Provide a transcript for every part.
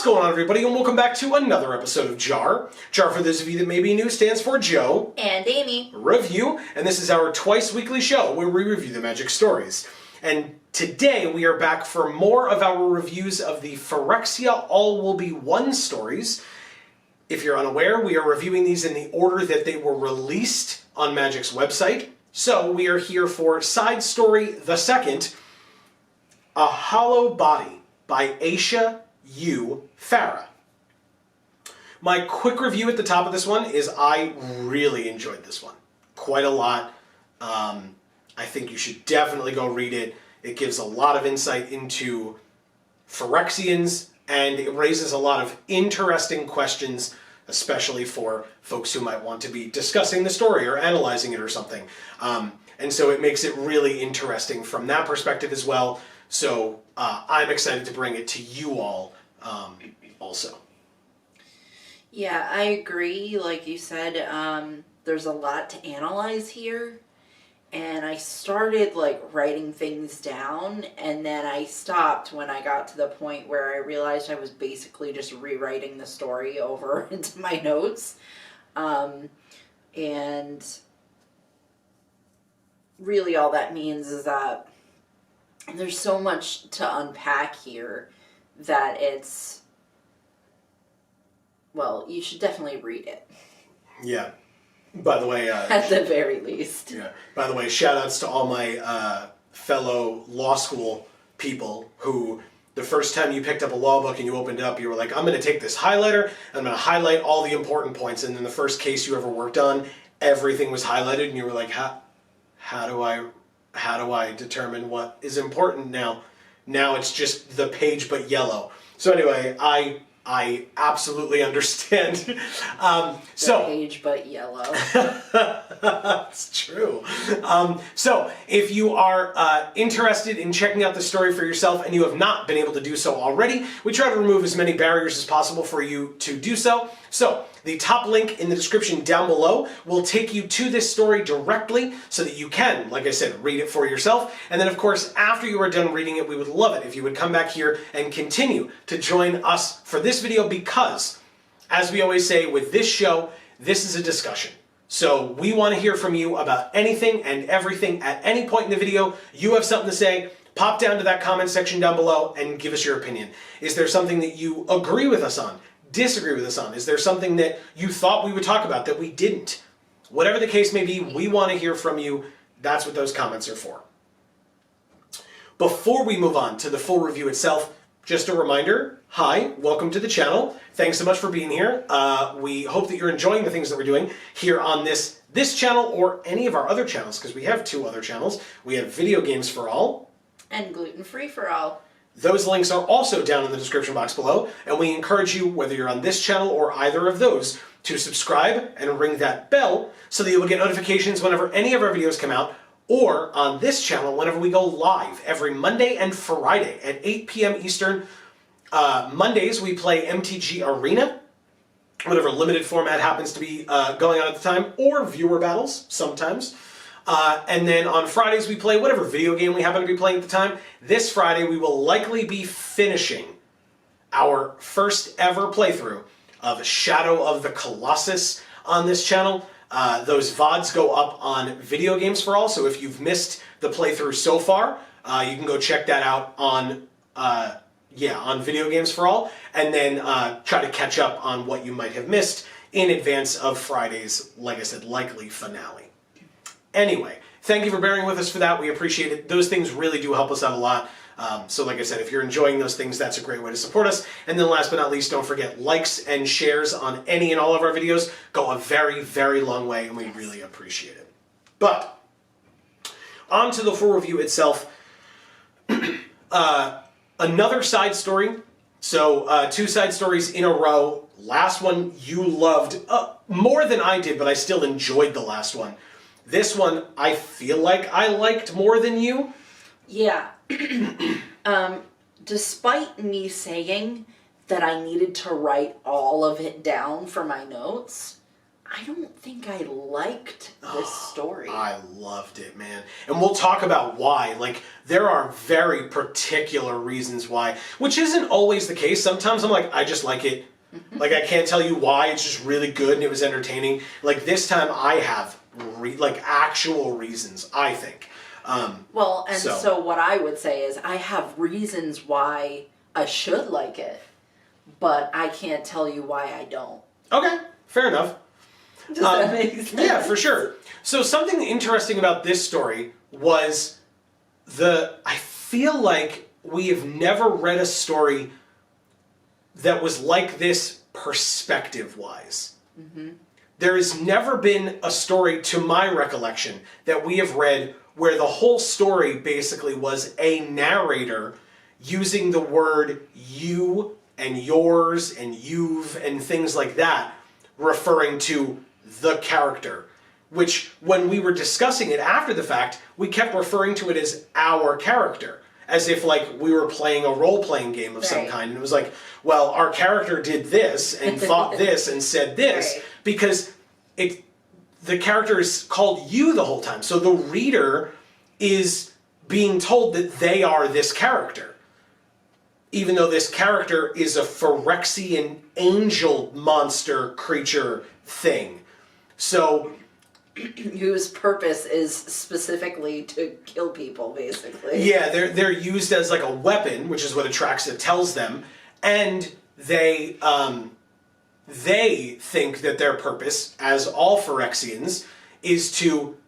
going on, everybody, and welcome back to another episode of JaAR. JaAR, for those of you that may be new, stands for Joe and Amy Review, and this is our twice weekly show where we review the Magic stories. And today we are back for more of our reviews of the Phyrexia All Will Be One stories. If you're unaware, we are reviewing these in the order that they were released on Magic's website. So we are here for Side Story the Second, A Hollow Body by Aisha U. Farah. My quick review at the top of this one is I really enjoyed this one. Quite a lot. I think you should definitely go read it. It gives a lot of insight into Phyrexians, and it raises a lot of interesting questions, especially for folks who might want to be discussing the story or analyzing it or something. And so it makes it really interesting from that perspective as well. So I'm excited to bring it to you all also. Yeah, I agree. Like you said, there's a lot to analyze here. And I started like writing things down, and then I stopped when I got to the point where I realized I was basically just rewriting the story over into my notes. And really all that means is that there's so much to unpack here that it's, well, you should definitely read it. Yeah. By the way... at the very least. Yeah. By the way, shout-outs to all my fellow law school people who, the first time you picked up a law book and you opened it up, you were like, I'm going to take this highlighter, I'm going to highlight all the important points, and then the first case you ever worked on, everything was highlighted, and you were like, how do I determine what is important now? Now it's just the page but yellow. So anyway, I absolutely understand. The page but yellow. That's true. So if you are interested in checking out the story for yourself and you have not been able to do so already, we try to remove as many barriers as possible for you to do so. So the top link in the description down below will take you to this story directly so that you can, like I said, read it for yourself. And then, of course, after you are done reading it, we would love it if you would come back here and continue to join us for this video because, as we always say with this show, this is a discussion. So we want to hear from you about anything and everything at any point in the video. You have something to say, pop down to that comment section down below and give us your opinion. Is there something that you agree with us on? Disagree with us on? Is there something that you thought we would talk about that we didn't? Whatever the case may be, we want to hear from you. That's what those comments are for. Before we move on to the full review itself, just a reminder, hi, welcome to the channel. Thanks so much for being here. We hope that you're enjoying the things that we're doing here on this channel or any of our other channels, because we have two other channels. We have Video Games for All. And Gluten Free for All. Those links are also down in the description box below, and we encourage you, whether you're on this channel or either of those, to subscribe and ring that bell so that you will get notifications whenever any of our videos come out, or on this channel whenever we go live every Monday and Friday at 8 p.m. Eastern. Mondays we play MTG Arena, whatever limited format happens to be going on at the time, or viewer battles sometimes. And then on Fridays we play whatever video game we happen to be playing at the time. This Friday we will likely be finishing our first ever playthrough of Shadow of the Colossus on this channel. Those VODs go up on Video Games for All, so if you've missed the playthrough so far, you can go check that out on Video Games for All, and then try to catch up on what you might have missed in advance of Friday's, like I said, likely finale. Anyway, thank you for bearing with us for that. We appreciate it. Those things really do help us out a lot. So like I said, if you're enjoying those things, that's a great way to support us. And then last but not least, don't forget likes and shares on any and all of our videos go a very, very long way, and we really appreciate it. But on to the full review itself. Another side story. So two side stories in a row. Last one you loved more than I did, but I still enjoyed the last one. This one, I feel like I liked more than you. Yeah. Despite me saying that I needed to write all of it down for my notes, I don't think I liked this story. I loved it, man. And we'll talk about why. Like, there are very particular reasons why, which isn't always the case. Sometimes I'm like, I just like it. Like, I can't tell you why. It's just really good and it was entertaining. Like, this time I have, actual reasons, I think. So what I would say is I have reasons why I should like it, but I can't tell you why I don't. Okay, fair enough. Does that make sense? Yeah, for sure. So something interesting about this story was I feel like we have never read a story that was like this perspective-wise. Mm-hmm. There has never been a story, to my recollection, that we have read where the whole story basically was a narrator using the word you and yours and you've and things like that, referring to the character, which when we were discussing it after the fact, we kept referring to it as our character, as if like we were playing a role-playing game of some kind. And it was like, well, our character did this and thought this and said this, because the character is called you the whole time. So the reader is being told that they are this character, even though this character is a Phyrexian angel monster creature thing. So, whose purpose is specifically to kill people, basically. Yeah, they're used as like a weapon, which is what Atraxa tells them, and they think that their purpose, as all Phyrexians, is to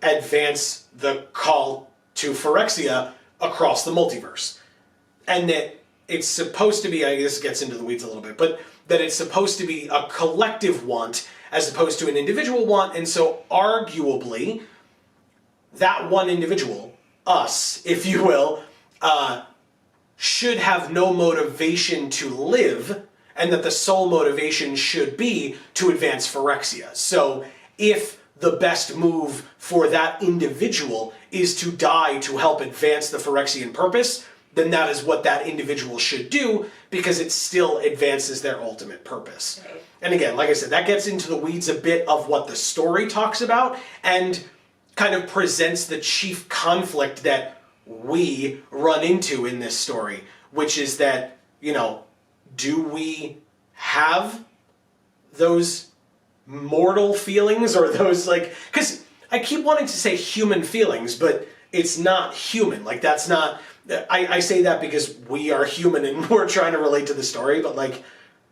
advance the call to Phyrexia across the multiverse, and that it's supposed to be, I guess it gets into the weeds a little bit, but that it's supposed to be a collective want as opposed to an individual want, and so arguably, that one individual, us, if you will, should have no motivation to live, and that the sole motivation should be to advance Phyrexia. So if the best move for that individual is to die to help advance the Phyrexian purpose, then that is what that individual should do, because it still advances their ultimate purpose. Right. And again, like I said, that gets into the weeds a bit of what the story talks about, and kind of presents the chief conflict that we run into in this story, which is that, do we have those mortal feelings, or those because I keep wanting to say human feelings, but it's not human. Like, that's not, I say that because we are human and we're trying to relate to the story, but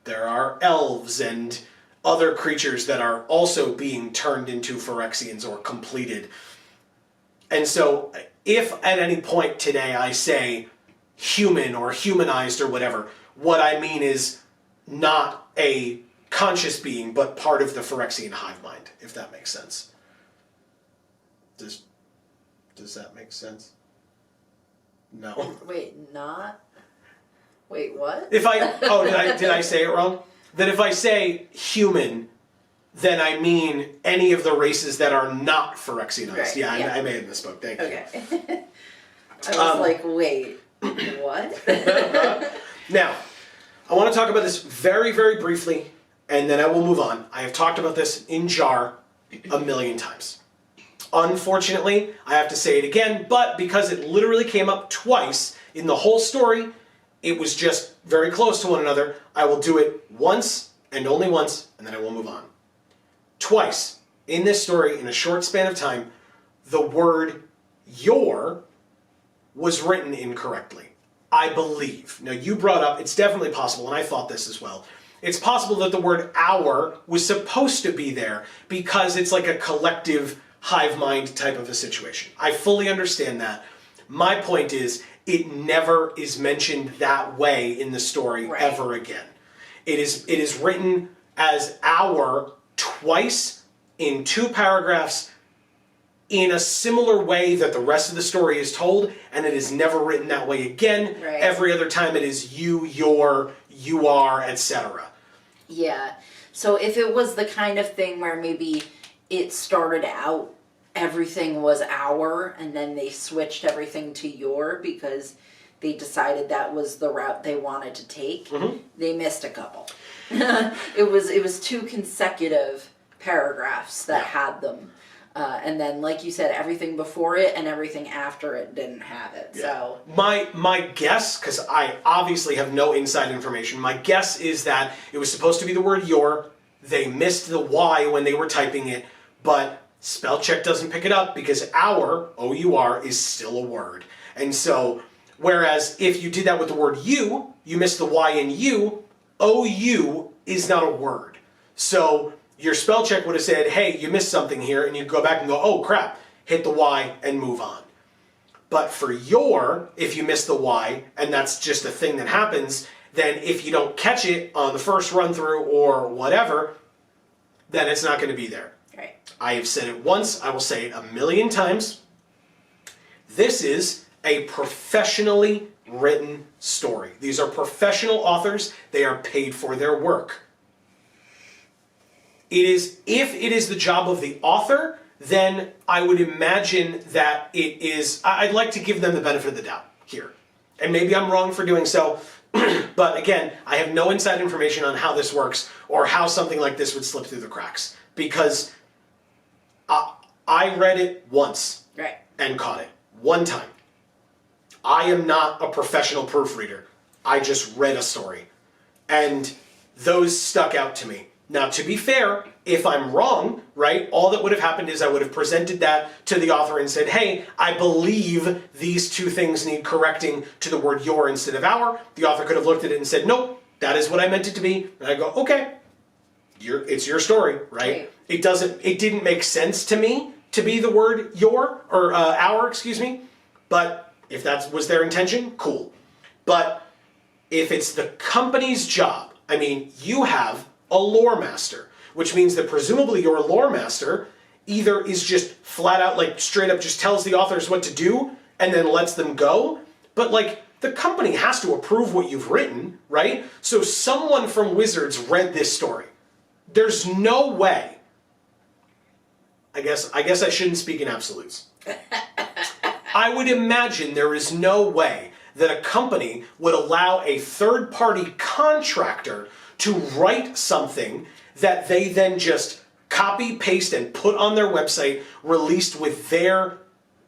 there are elves and other creatures that are also being turned into Phyrexians or completed. And so if at any point today I say human or humanized or whatever, what I mean is not a conscious being, but part of the Phyrexian hive mind, if that makes sense. Does that make sense? No. Wait, what? Did I say it wrong? That if I say human, then I mean any of the races that are not Phyrexianized. Right, yeah. I may have misspoke. Thank you. Okay. I was like, wait, what? Now, I want to talk about this very, very briefly, and then I will move on. I have talked about this in JaAR a million times. Unfortunately, I have to say it again, but because it literally came up twice in the whole story, it was just very close to one another, I will do it once and only once, and then I will move on. Twice in this story, in a short span of time, the word your was written incorrectly. I believe. Now, you brought up, it's definitely possible, and I thought this as well. It's possible that the word our was supposed to be there because it's like a collective hive mind type of a situation. I fully understand that. My point is, it never is mentioned that way in the story ever again. It is written as our twice in 2 paragraphs in a similar way that the rest of the story is told, and it is never written that way again. Right. Every other time it is you, your, you are, etc. Yeah. So if it was the kind of thing where maybe it started out, everything was our, and then they switched everything to your because they decided that was the route they wanted to take, they missed a couple. It was 2 consecutive paragraphs that had them. And then, like you said, everything before it and everything after it didn't have it. So my guess, because I obviously have no inside information, my guess is that it was supposed to be the word your. They missed the Y when they were typing it, but spell check doesn't pick it up because our, O-U-R, is still a word. And so, whereas if you did that with the word you missed the Y in you, O-U is not a word. So your spell check would have said, hey, you missed something here, and you go back and go, oh crap, hit the Y and move on. But for your, if you miss the Y, and that's just a thing that happens, then if you don't catch it on the first run through or whatever, then it's not going to be there. Right. I have said it once, I will say it a million times. This is a professionally written story. These are professional authors. They are paid for their work. If it is the job of the author, then I would imagine that it is, I'd like to give them the benefit of the doubt here. And maybe I'm wrong for doing so, but again, I have no inside information on how this works or how something like this would slip through the cracks. Because I read it once and caught it. One time. I am not a professional proofreader. I just read a story. And those stuck out to me. Now, to be fair, if I'm wrong, right, all that would have happened is I would have presented that to the author and said, hey, I believe these two things need correcting to the word your instead of our. The author could have looked at it and said, nope, that is what I meant it to be. And I go, okay, it's your story, right? It didn't make sense to me to be the word your, or our, excuse me. But if that was their intention, cool. But if it's the company's job, I mean, you have a lore master, which means that presumably your lore master either is just flat out, like straight up just tells the authors what to do and then lets them go. But like the company has to approve what you've written, right? So someone from Wizards read this story. There's no way. I guess I shouldn't speak in absolutes. I would imagine there is no way that a company would allow a third-party contractor to write something that they then just copy, paste, and put on their website, released with their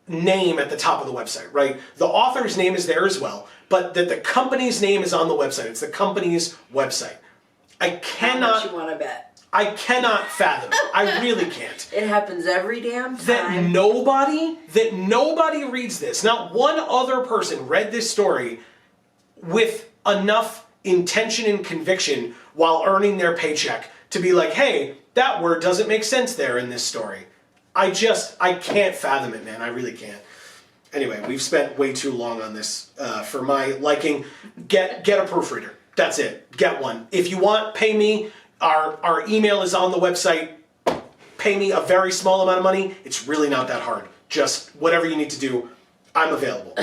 name at the top of the website, right? The author's name is there as well, but that the company's name is on the website. It's the company's website. I cannot... How much you want to bet? I cannot fathom it. I really can't. It happens every damn time. That nobody reads this. Not one other person read this story with enough intention and conviction while earning their paycheck to be like, hey, that word doesn't make sense there in this story. I can't fathom it, man. I really can't. Anyway, we've spent way too long on this for my liking. Get a proofreader. That's it. Get one. If you want, pay me. Our email is on the website. Pay me a very small amount of money. It's really not that hard. Just whatever you need to do, I'm available.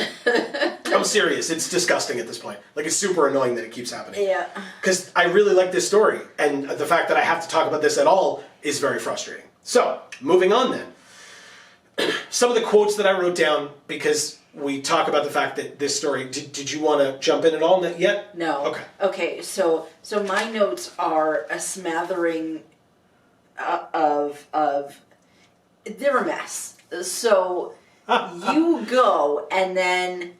I'm serious. It's disgusting at this point. Like, it's super annoying that it keeps happening. Yeah. Because I really like this story, and the fact that I have to talk about this at all is very frustrating. So, moving on then. Some of the quotes that I wrote down, because we talk about the fact that this story... Did you want to jump in at all yet? No. Okay. Okay, so my notes are a smattering of... They're a mess. So... you go, and then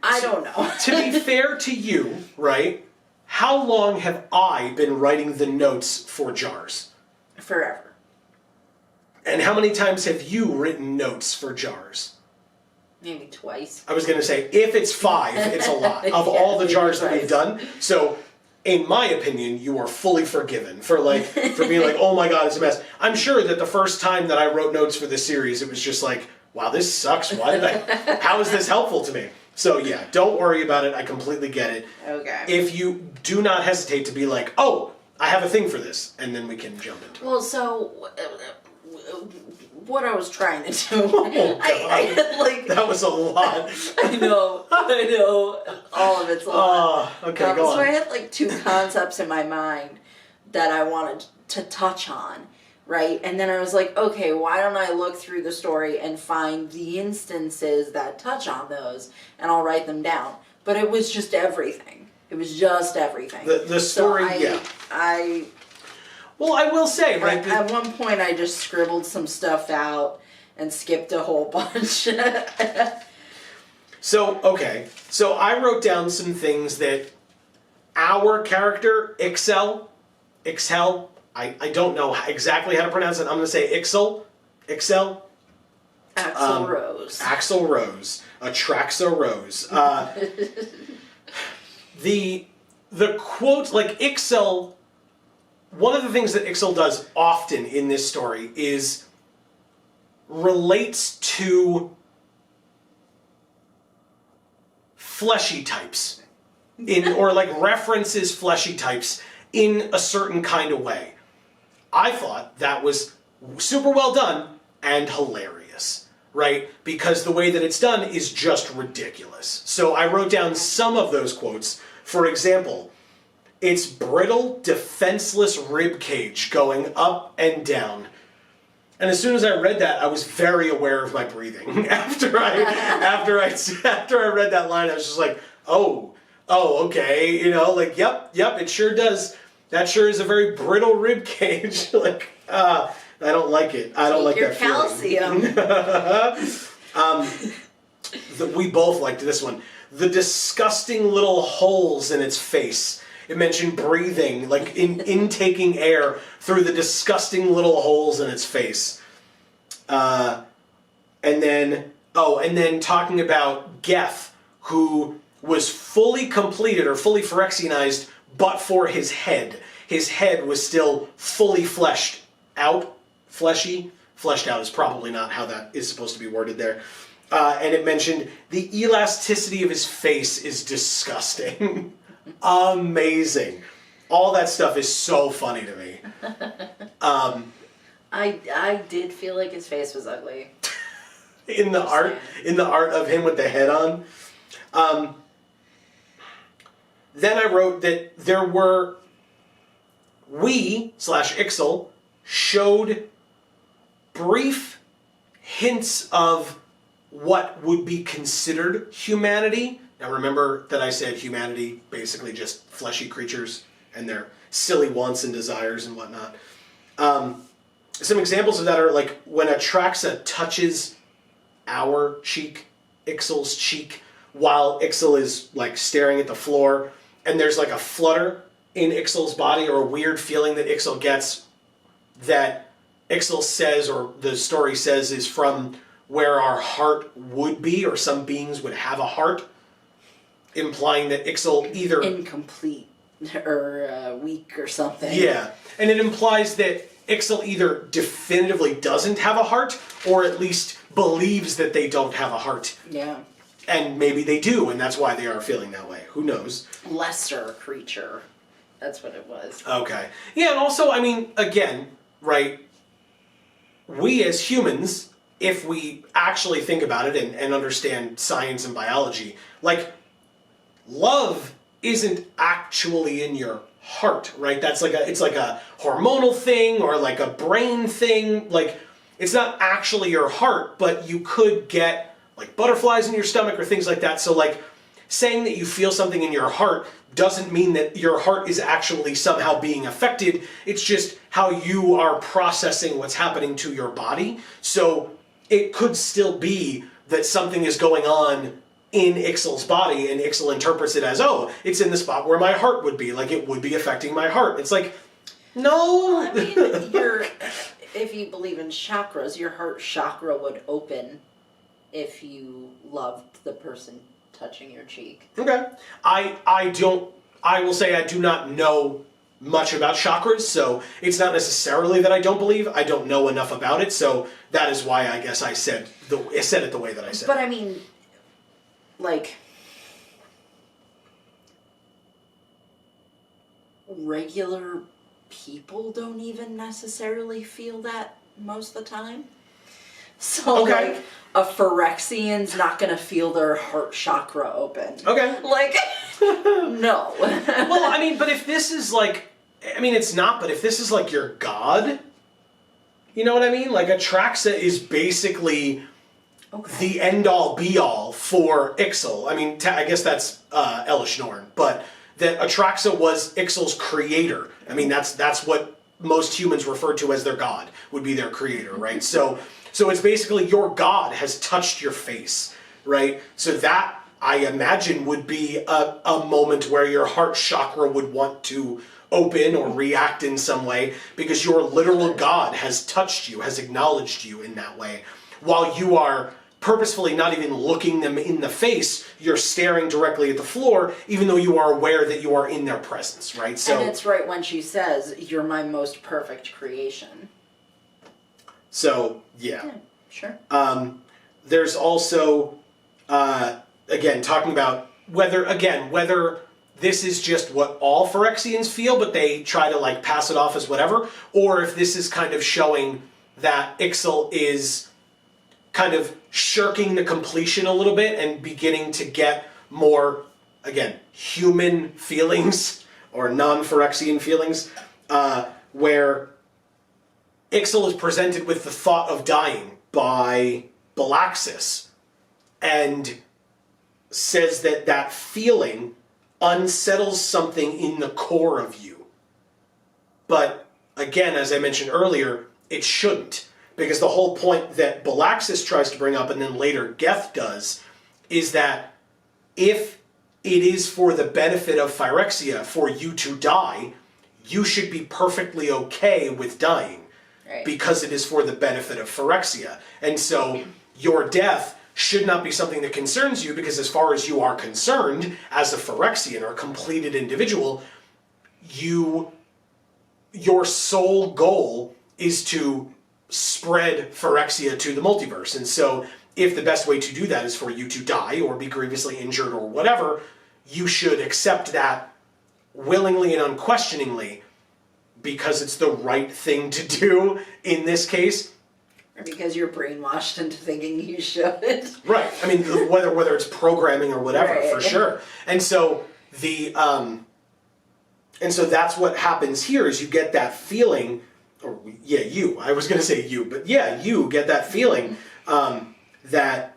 I don't know. To be fair to you, right, how long have I been writing the notes for JaARs? Forever. And how many times have you written notes for JaARs? Maybe twice. I was going to say, if it's 5, it's a lot of all the JaARs that we've done. So... in my opinion, you are fully forgiven for being like, oh my god, it's a mess. I'm sure that the first time that I wrote notes for this series, it was just like, wow, this sucks. How is this helpful to me? So yeah, don't worry about it. I completely get it. Okay. If you do not hesitate to be like, oh, I have a thing for this, and then we can jump into it. Well, so what I was trying to do, that was a lot. I know, all of it's a lot. Okay, go on. So I had like 2 concepts in my mind that I wanted to touch on, right? And then I was like, okay, why don't I look through the story and find the instances that touch on those, and I'll write them down. But it was just everything. It was just everything. The story, so yeah. Well, I will say, right? At one point, I just scribbled some stuff out and skipped a whole bunch. So, okay. So I wrote down some things that our character, Ixel, I don't know exactly how to pronounce it. I'm going to say Ixel. Axl Rose. Axl Rose. Atraxa Rose. The quote, like Ixel, one of the things that Ixel does often in this story is relates to fleshy types or like references fleshy types in a certain kind of way. I thought that was super well done and hilarious, right? Because the way that it's done is just ridiculous. So I wrote down some of those quotes. For example, it's brittle, defenseless rib cage going up and down. And as soon as I read that, I was very aware of my breathing. After I read that line, I was just like, oh, okay, you know, like, yep, it sure does. That sure is a very brittle rib cage. Like, I don't like it. I don't like that feeling. Calcium. We both liked this one. The disgusting little holes in its face. It mentioned breathing, like intaking air through the disgusting little holes in its face. And then talking about Geth, who was fully completed or fully Phyrexianized, but for his head. His head was still fully fleshed out. Fleshy? Fleshed out is probably not how that is supposed to be worded there. And it mentioned the elasticity of his face is disgusting. Amazing. All that stuff is so funny to me. I did feel like his face was ugly. in the art of him with the head on. Then I wrote that there were Ixel showed brief hints of what would be considered humanity. Now remember that I said humanity, basically just fleshy creatures and their silly wants and desires and whatnot. Some examples of that are like when Atraxa touches our cheek, Ixel's cheek, while Ixel is like staring at the floor, and there's like a flutter in Ixel's body or a weird feeling that Ixel gets that Ixel says, or the story says, is from where our heart would be, or some beings would have a heart, implying that Ixel either... incomplete or weak or something. Yeah, and it implies that Ixel either definitively doesn't have a heart, or at least believes that they don't have a heart. Yeah. And maybe they do, and that's why they are feeling that way. Who knows? Lesser creature. That's what it was. Okay. Yeah, and also, I mean, again, right, we as humans, if we actually think about it and understand science and biology, like, love isn't actually in your heart, right? It's like a hormonal thing or like a brain thing. Like, it's not actually your heart, but you could get like butterflies in your stomach or things like that. So like saying that you feel something in your heart doesn't mean that your heart is actually somehow being affected. It's just how you are processing what's happening to your body. So it could still be that something is going on in Ixel's body, and Ixel interprets it as, oh, it's in the spot where my heart would be, like it would be affecting my heart. It's like, no. I mean, if you believe in chakras, your heart chakra would open if you loved the person touching your cheek. Okay. I will say I do not know much about chakras, so it's not necessarily that I don't believe. I don't know enough about it, so that is why I guess I said it the way that I said. But I mean, like, regular people don't even necessarily feel that most of the time. So, okay. Like, a Phyrexian's not going to feel their heart chakra open. Okay. Like, no. Well, I mean, but if this is like, I mean, it's not, but if this is like your god, you know what I mean? Like, Atraxa is basically the end-all, be-all for Ixel. I mean, I guess that's Elish Norn, but that Atraxa was Ixel's creator. I mean, that's what most humans refer to as their god, would be their creator, right? So it's basically your god has touched your face, right? So that, I imagine, would be a moment where your heart chakra would want to open or react in some way, because your literal god has touched you, has acknowledged you in that way. While you are purposefully not even looking them in the face, you're staring directly at the floor, even though you are aware that you are in their presence, right? So, and it's right when she says, "You're my most perfect creation." So, yeah. Sure. There's also, again, talking about whether this is just what all Phyrexians feel, but they try to like pass it off as whatever, or if this is kind of showing that Ixal is kind of shirking the completion a little bit and beginning to get more, again, human feelings or non-Phyrexian feelings, where Ixal is presented with the thought of dying by Balaxis and says that that feeling unsettles something in the core of you. But again, as I mentioned earlier, it shouldn't. Because the whole point that Balaxis tries to bring up, and then later Geth does, is that if it is for the benefit of Phyrexia for you to die, you should be perfectly okay with dying. Right. Because it is for the benefit of Phyrexia. And so your death should not be something that concerns you, because as far as you are concerned, as a Phyrexian or a completed individual, your sole goal is to spread Phyrexia to the multiverse. And so if the best way to do that is for you to die or be grievously injured or whatever, you should accept that willingly and unquestioningly, because it's the right thing to do in this case. Or because you're brainwashed into thinking you should. Right. I mean, whether it's programming or whatever, right. For sure. And so that's what happens here, is you get that feeling. I was going to say you, but you get that feeling that,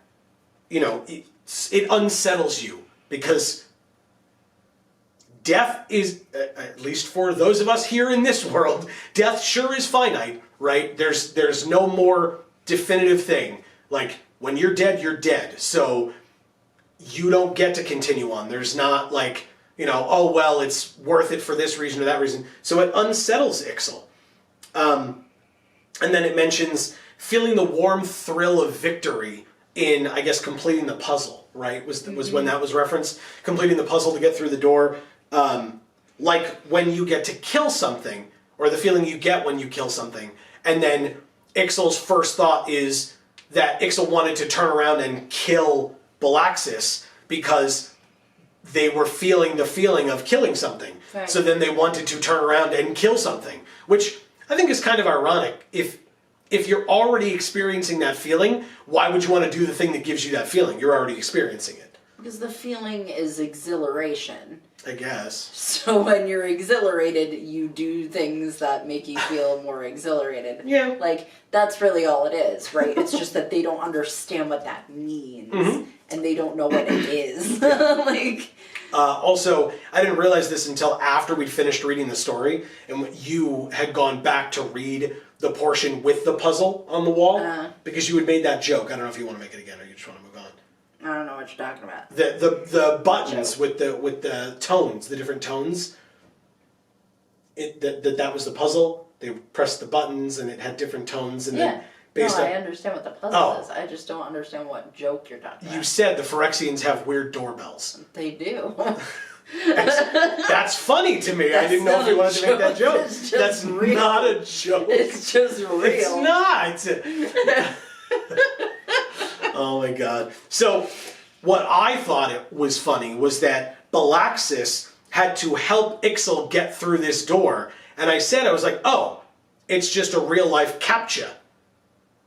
it unsettles you, because death is, at least for those of us here in this world, death sure is finite, right? There's no more definitive thing. Like, when you're dead, so you don't get to continue on. There's not like, oh, well, it's worth it for this reason or that reason. So it unsettles Ixal. And then it mentions feeling the warm thrill of victory in, I guess, completing the puzzle, right? Was when that was referenced. Completing the puzzle to get through the door. Like when you get to kill something, or the feeling you get when you kill something. And then Ixal's first thought is that Ixal wanted to turn around and kill Balaxis because they were feeling the feeling of killing something. Right. So then they wanted to turn around and kill something, which I think is kind of ironic. If you're already experiencing that feeling, why would you want to do the thing that gives you that feeling? You're already experiencing it. Because the feeling is exhilaration. I guess. So when you're exhilarated, you do things that make you feel more exhilarated. Yeah. Like, that's really all it is, right? It's just that they don't understand what that means. Mm-hmm. And they don't know what it is. Also, I didn't realize this until after we'd finished reading the story, and you had gone back to read the portion with the puzzle on the wall, because you had made that joke. I don't know if you want to make it again, or you just want to move on. I don't know what you're talking about. The buttons with the tones, the different tones. That was the puzzle. They pressed the buttons, and it had different tones, and then I understand what the puzzle is. I just don't understand what joke you're talking about. You said the Phyrexians have weird doorbells. They do. That's funny to me. That's I didn't know if you wanted to make that joke. That's real. Not a joke. It's just real. It's not. Oh my god. So, what I thought it was funny was that Balaxis had to help Ixal get through this door. And I was like, oh, it's just a real life CAPTCHA,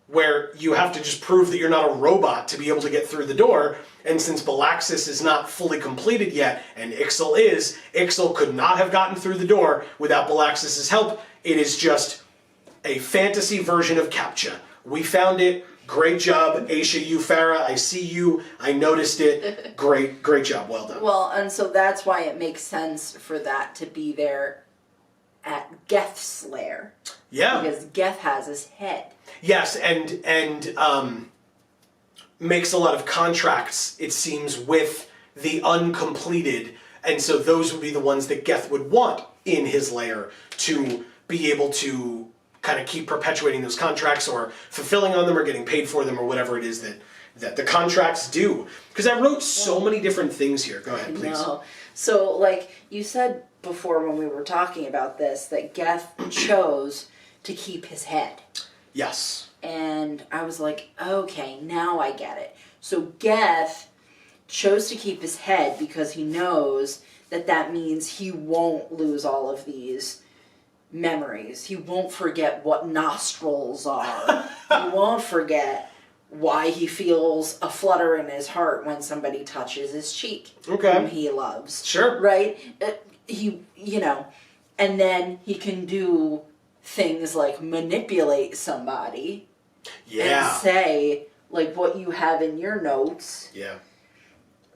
where you have to just prove that you're not a robot to be able to get through the door. And since Balaxis is not fully completed yet, and Ixal is, Ixal could not have gotten through the door without Balaxis' help. It is just a fantasy version of CAPTCHA. We found it. Great job, Aisha, you, Farah. I see you. I noticed it. Great job. Well done. Well, and so that's why it makes sense for that to be there at Geth's lair. Yeah. Because Geth has his head. Yes, and makes a lot of contracts, it seems, with the uncompleted, and so those would be the ones that Geth would want in his lair to be able to kind of keep perpetuating those contracts or fulfilling on them or getting paid for them or whatever it is that the contracts do. Because I wrote so many different things here. Go ahead, please. No. So, like, you said before when we were talking about this that Geth chose to keep his head. Yes. And I was like, okay, now I get it. So Geth chose to keep his head because he knows that that means he won't lose all of these memories. He won't forget what nostrils are. He won't forget why he feels a flutter in his heart when somebody touches his cheek. Okay. Whom he loves. Sure. Right? And then he can do things like manipulate somebody. Yeah. And say, like, what you have in your notes. Yeah.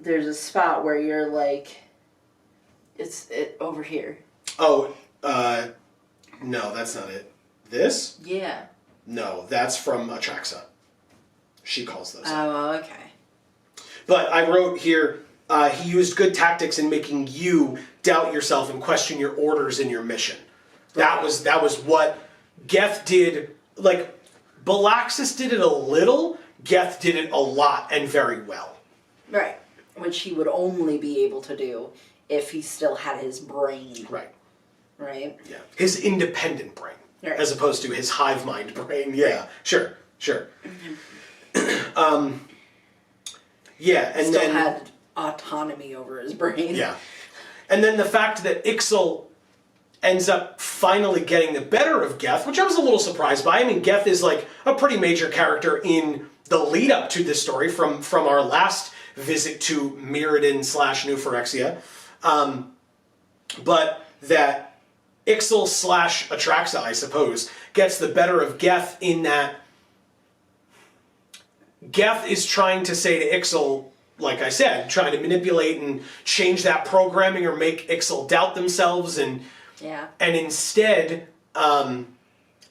There's a spot where you're like, it's over here. Oh, no, that's not it. This? Yeah. No, that's from Atraxa. She calls those out. Oh, okay. But I wrote here, he used good tactics in making you doubt yourself and question your orders in your mission. That was what Geth did. Like, Balaxis did it a little, Geth did it a lot and very well. Right. Which he would only be able to do if he still had his brain. Right. Right? Yeah. His independent brain. Right. As opposed to his hive mind brain. Yeah. Sure. Yeah, and still then had autonomy over his brain. Yeah. And then the fact that Ixal ends up finally getting the better of Geth, which I was a little surprised by. I mean, Geth is like a pretty major character in the lead up to this story from our last visit to Mirrodin / New Phyrexia. But that Ixal / Atraxa, I suppose, gets the better of Geth in that Geth is trying to say to Ixal, like I said, trying to manipulate and change that programming or make Ixal doubt themselves and instead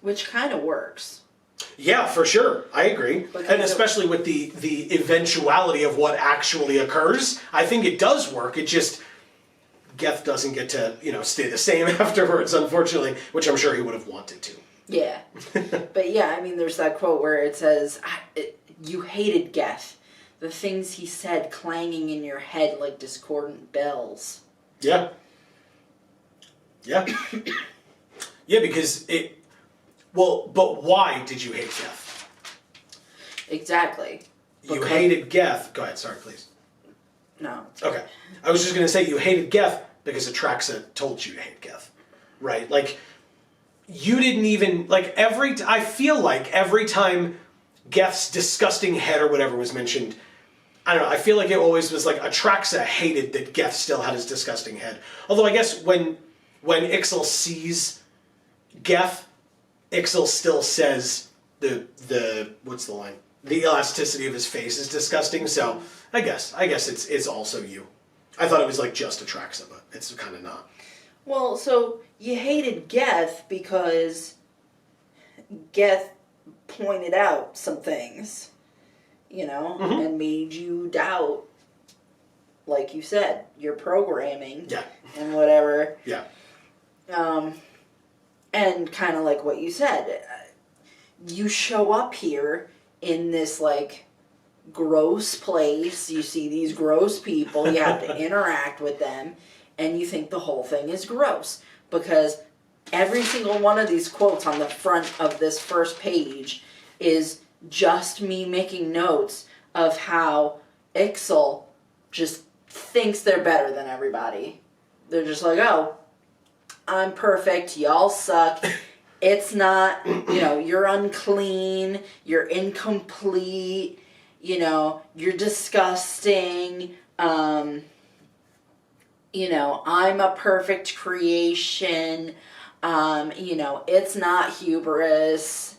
which kind of works. Yeah, for sure. I agree. Because and especially with the eventuality of what actually occurs, I think it does work. It just Geth doesn't get to, stay the same afterwards, unfortunately, which I'm sure he would have wanted to. Yeah. But yeah, I mean, there's that quote where it says, you hated Geth. The things he said clanging in your head like discordant bells. Yeah. Yeah. Yeah, because but why did you hate Geth? Exactly. You hated Geth. Go ahead, sorry, please. No. Okay. I was just going to say you hated Geth because Atraxa told you to hate Geth. Right? Like, you didn't even, like, I feel like every time Geth's disgusting head or whatever was mentioned, I don't know, I feel like it always was like Atraxa hated that Geth still had his disgusting head. Although I guess when Ixal sees Geth, Ixal still says the what's the line? The elasticity of his face is disgusting, so I guess it's also you. I thought it was like just Atraxa, but it's kind of not. Well, so you hated Geth because Geth pointed out some things, and made you doubt, like you said, your programming and whatever. Yeah. And kind of like what you said, you show up here in this, like, gross place, you see these gross people, you have to interact with them, and you think the whole thing is gross. Because every single one of these quotes on the front of this first page is just me making notes of how Ixal just thinks they're better than everybody. They're just like, oh, I'm perfect, y'all suck. It's not, you're unclean, you're incomplete, you're disgusting, I'm a perfect creation, it's not hubris.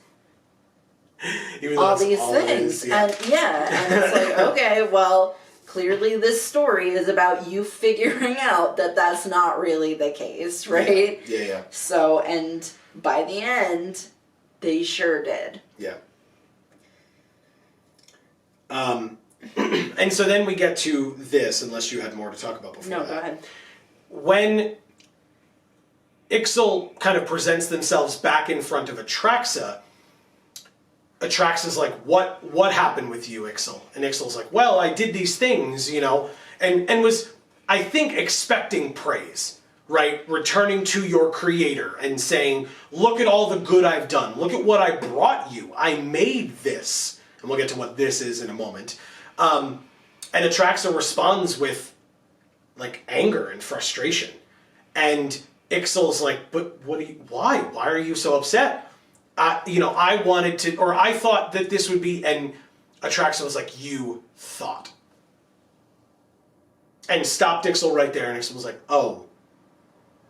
All these things. Yeah. And it's like, okay, well, clearly this story is about you figuring out that that's not really the case, right? Yeah. So, and by the end, they sure did. Yeah. And so then we get to this, unless you had more to talk about before No, that. go ahead. When Ixal kind of presents themselves back in front of Atraxa, Atraxa's like, what happened with you, Ixal? And Ixal's like, well, I did these things, you know, and was, I think, expecting praise, right? Returning to your creator and saying, look at all the good I've done. Look at what I brought you. I made this. And we'll get to what this is in a moment. And Atraxa responds with, like, anger and frustration. And Ixal's like, but why? Why are you so upset? I wanted to, or I thought that this would be, and Atraxa was like, you thought. And stopped Ixal right there, and Ixal was like, oh,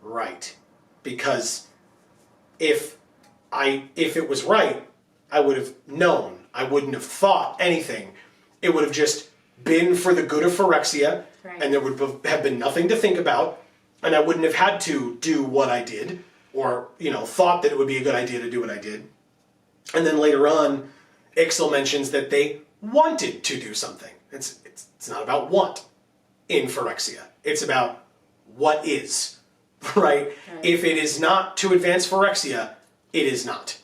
right. Because if it was right, I would have known. I wouldn't have thought anything. It would have just been for the good of Phyrexia, right. And there would have been nothing to think about, and I wouldn't have had to do what I did, or, thought that it would be a good idea to do what I did. And then later on, Ixal mentions that they wanted to do something. It's not about want in Phyrexia. It's about what is, right? If it is not to advance Phyrexia, it is not.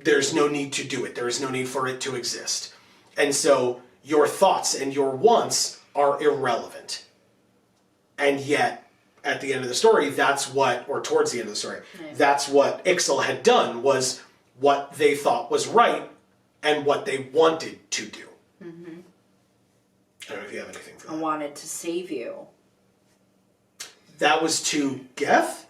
There's no need to do it. There is no need for it to exist. And so your thoughts and your wants are irrelevant. And yet, at the end of the story, or towards the end of the story, that's what Ixal had done, was what they thought was right and what they wanted to do. Mm-hmm. I don't know if you have anything for that. I wanted to save you. That was to Geth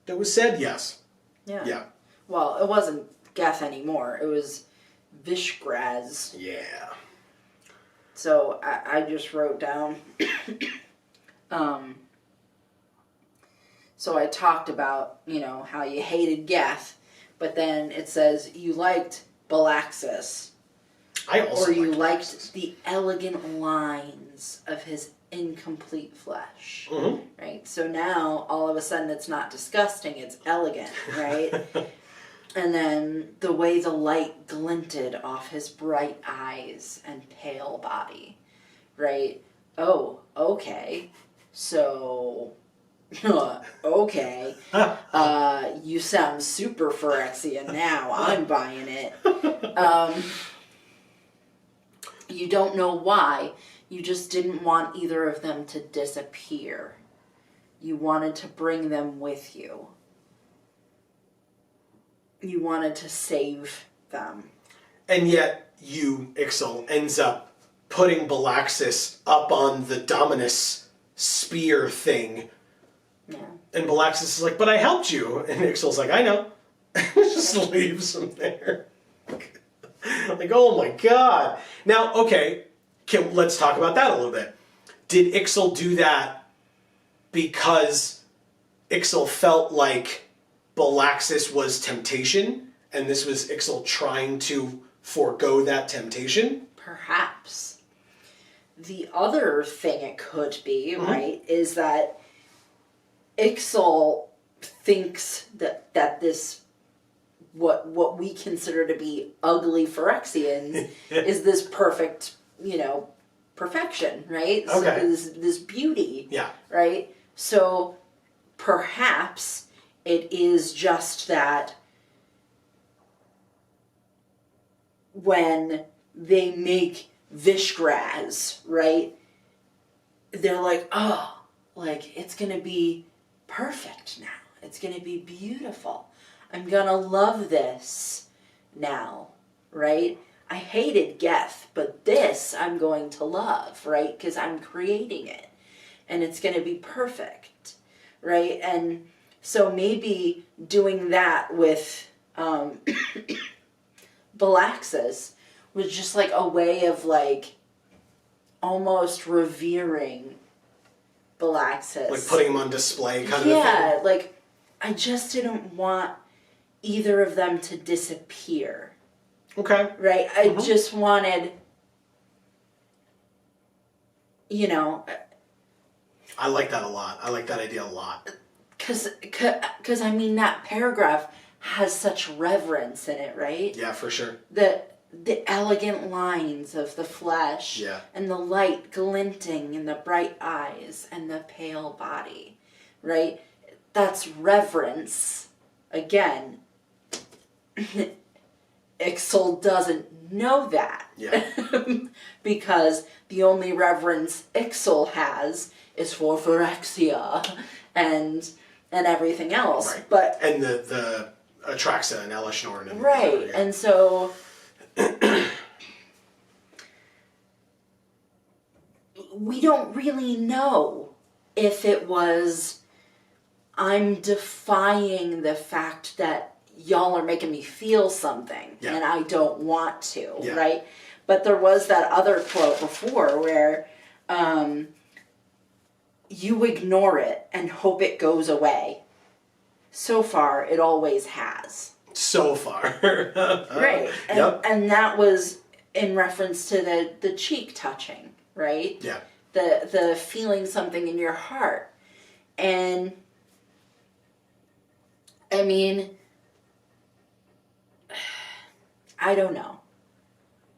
that was said? Yes. Yeah. Well, it wasn't Geth anymore. It was Vishgraz. Yeah. So I just wrote down... So I talked about, how you hated Geth, but then it says you liked Balaxus. I also liked the elegant lines of his incomplete flesh. Mm-hmm. Right? So now, all of a sudden, it's not disgusting, it's elegant, right? And then the way the light glinted off his bright eyes and pale body, right? Oh, okay. So... okay. You sound super Phyrexia now. I'm buying it. You don't know why. You just didn't want either of them to disappear. You wanted to bring them with you. You wanted to save them. And yet, Ixal, ends up putting Balaxus up on the Dominus spear thing. Yeah. And Balaxus is like, but I helped you. And Ixal's like, I know. Just leaves him there. Like, oh my god. Now, okay, let's talk about that a little bit. Did Ixal do that because Ixal felt like Balaxus was temptation, and this was Ixal trying to forego that temptation? Perhaps. The other thing it could be, right, is that Ixal thinks that this, what we consider to be ugly Phyrexians is this perfect, perfection, right? Okay. So this beauty. Yeah. Right? So perhaps it is just that when they make Vishgraz, right, they're like, oh, like, it's going to be perfect now. It's going to be beautiful. I'm going to love this now, right? I hated Geth, but this I'm going to love, right? Because I'm creating it. And it's going to be perfect, right? And so maybe doing that with Balaxus was just like a way of like almost revering Balaxus. Like putting him on display kind of a thing? Yeah, like I just didn't want either of them to disappear. Okay. Right? I just wanted you know, I like that a lot. I like that idea a lot. because I mean, that paragraph has such reverence in it, right? Yeah, for sure. The elegant lines of the flesh, Yeah. and the light glinting in the bright eyes and the pale body, right? That's reverence. Again, Ixal doesn't know that. Yeah. Because the only reverence Ixal has is for Phyrexia and everything else. Right. But and the Atraxa and Elishnorn and right, whatever, yeah. and so we don't really know if it was, I'm defying the fact that y'all are making me feel something, Yeah. and I don't want to, Yeah. right? But there was that other quote before where you ignore it and hope it goes away. So far, it always has. So far. Right. And, Yep. and that was in reference to the cheek touching, right? Yeah. The feeling something in your heart. And I mean, I don't know.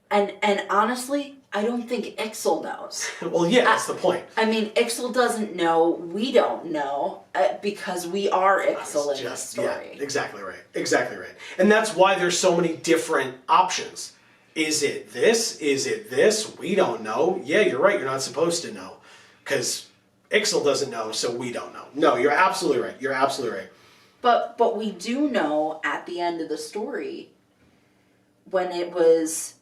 And honestly, I don't think Ixal knows. Well, yeah, that's the point. I mean, Ixal doesn't know, we don't know, because we are Ixal in this story. Yeah, exactly right. Exactly right. And that's why there's so many different options. Is it this? Is it this? We don't know. Yeah, you're right. You're not supposed to know. Because Ixal doesn't know, so we don't know. No, you're absolutely right. You're absolutely right. But we do know at the end of the story, when it was,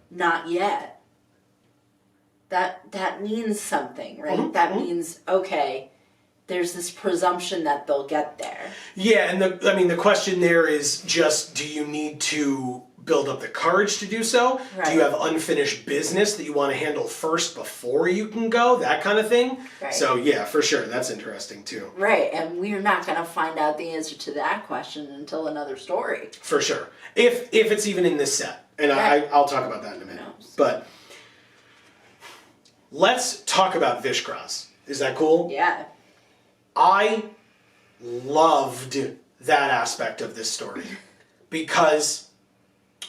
not yet, that means something, right? Mm-hmm, that means, okay, there's this presumption that they'll get there. Yeah, and the question there is just, do you need to build up the courage to do so? Right. Do you have unfinished business that you want to handle first before you can go? That kind of thing. Right. So yeah, for sure, that's interesting too. Right, and we're not going to find out the answer to that question until another story. For sure, if it's even in this set, and Right. I'll talk about that in a minute. But let's talk about Vishgraz. Is that cool? Yeah. I loved that aspect of this story because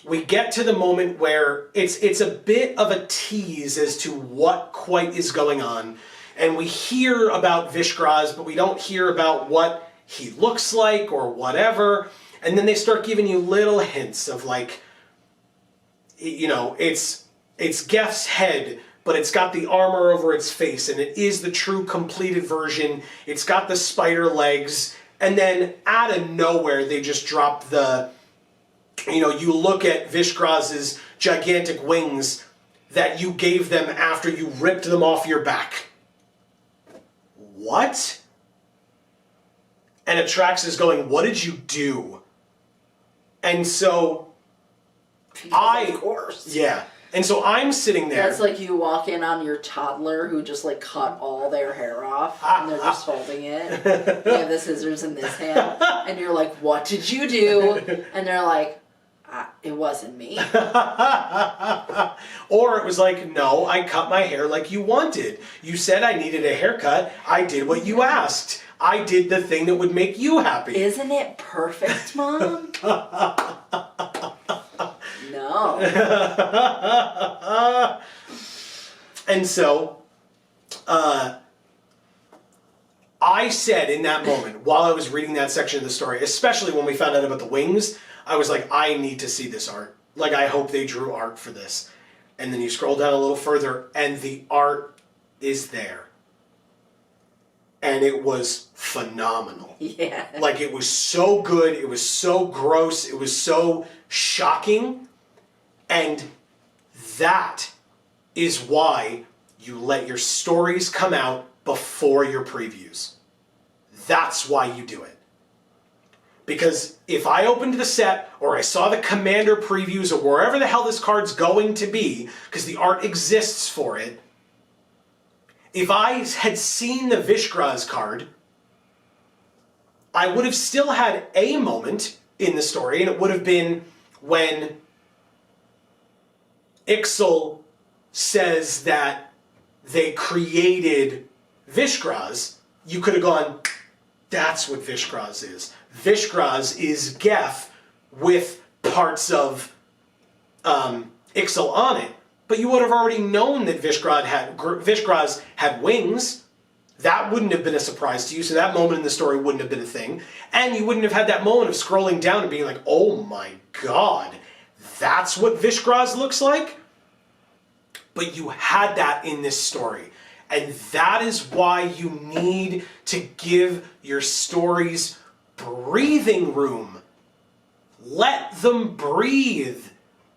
we get to the moment where it's a bit of a tease as to what quite is going on, and we hear about Vishgraz, but we don't hear about what he looks like or whatever, and then they start giving you little hints of like, it's Geth's head, but it's got the armor over its face, and it is the true completed version. It's got the spider legs, and then out of nowhere, they just drop the, you look at Vishgraz's gigantic wings that you gave them after you ripped them off your back. What? And Atrax is going, what did you do? And so, Because of course. Yeah. And so I'm sitting there. That's like you walk in on your toddler who just like cut all their hair off and they're just holding it. They have the scissors in this hand. And you're like, what did you do? And they're like, it wasn't me. Or it was like, no, I cut my hair like you wanted. You said I needed a haircut. I did what you asked. I did the thing that would make you happy. Isn't it perfect, Mom? No. And so, I said in that moment, while I was reading that section of the story, especially when we found out about the wings, I was like, I need to see this art. Like, I hope they drew art for this. And then you scroll down a little further, and the art is there. And it was phenomenal. Yeah. Like, it was so good, it was so gross, it was so shocking. And that is why you let your stories come out before your previews. That's why you do it. Because if I opened the set, or I saw the Commander previews, or wherever the hell this card's going to be, because the art exists for it, if I had seen the Vishgraz card, I would have still had a moment in the story, and it would have been when Ixal says that they created Vishgraz, you could have gone, that's what Vishgraz is. Vishgraz is Geth with parts of Ixal on it. But you would have already known that Vishgraz had wings. That wouldn't have been a surprise to you, so that moment in the story wouldn't have been a thing. And you wouldn't have had that moment of scrolling down and being like, oh my god, that's what Vishgraz looks like? But you had that in this story. And that is why you need to give your stories breathing room. Let them breathe.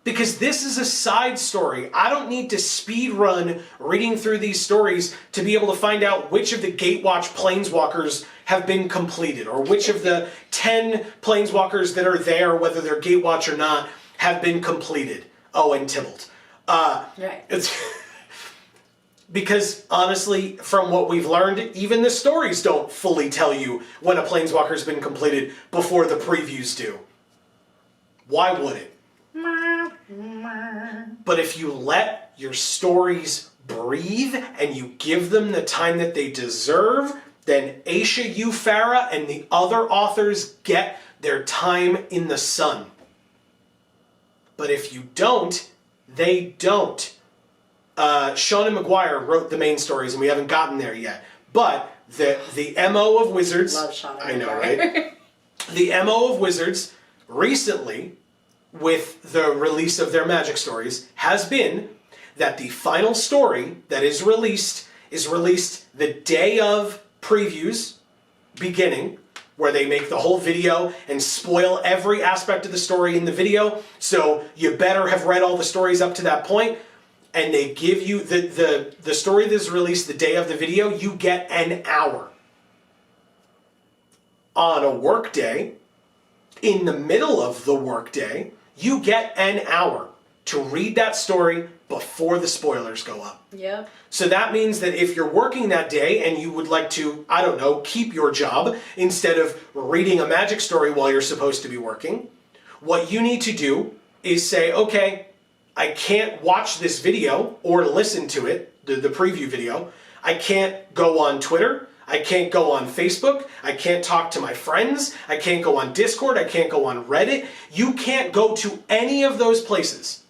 Because this is a side story. I don't need to speed run reading through these stories to be able to find out which of the Gatewatch planeswalkers have been completed, or which of the 10 planeswalkers that are there, whether they're Gatewatch or not, have been completed. Oh, and Tybalt. Right. It's because, honestly, from what we've learned, even the stories don't fully tell you when a planeswalker's been completed before the previews do. Why would it? But if you let your stories breathe and you give them the time that they deserve, then Aisha Ufara and the other authors get their time in the sun. But if you don't, they don't. Sean McGuire wrote the main stories, and we haven't gotten there yet. But the MO of Wizards... Love Sean McGuire. I know, right? The MO of Wizards recently, with the release of their Magic stories, has been that the final story that is released the day of previews beginning, where they make the whole video and spoil every aspect of the story in the video, so you better have read all the stories up to that point, and they give you the story that is released the day of the video, you get an hour. On a work day, in the middle of the work day, you get an hour to read that story before the spoilers go up. Yep. So that means that if you're working that day and you would like to, I don't know, keep your job instead of reading a Magic story while you're supposed to be working, what you need to do is say, okay, I can't watch this video or listen to it, the preview video. I can't go on Twitter. I can't go on Facebook. I can't talk to my friends. I can't go on Discord. I can't go on Reddit. You can't go to any of those places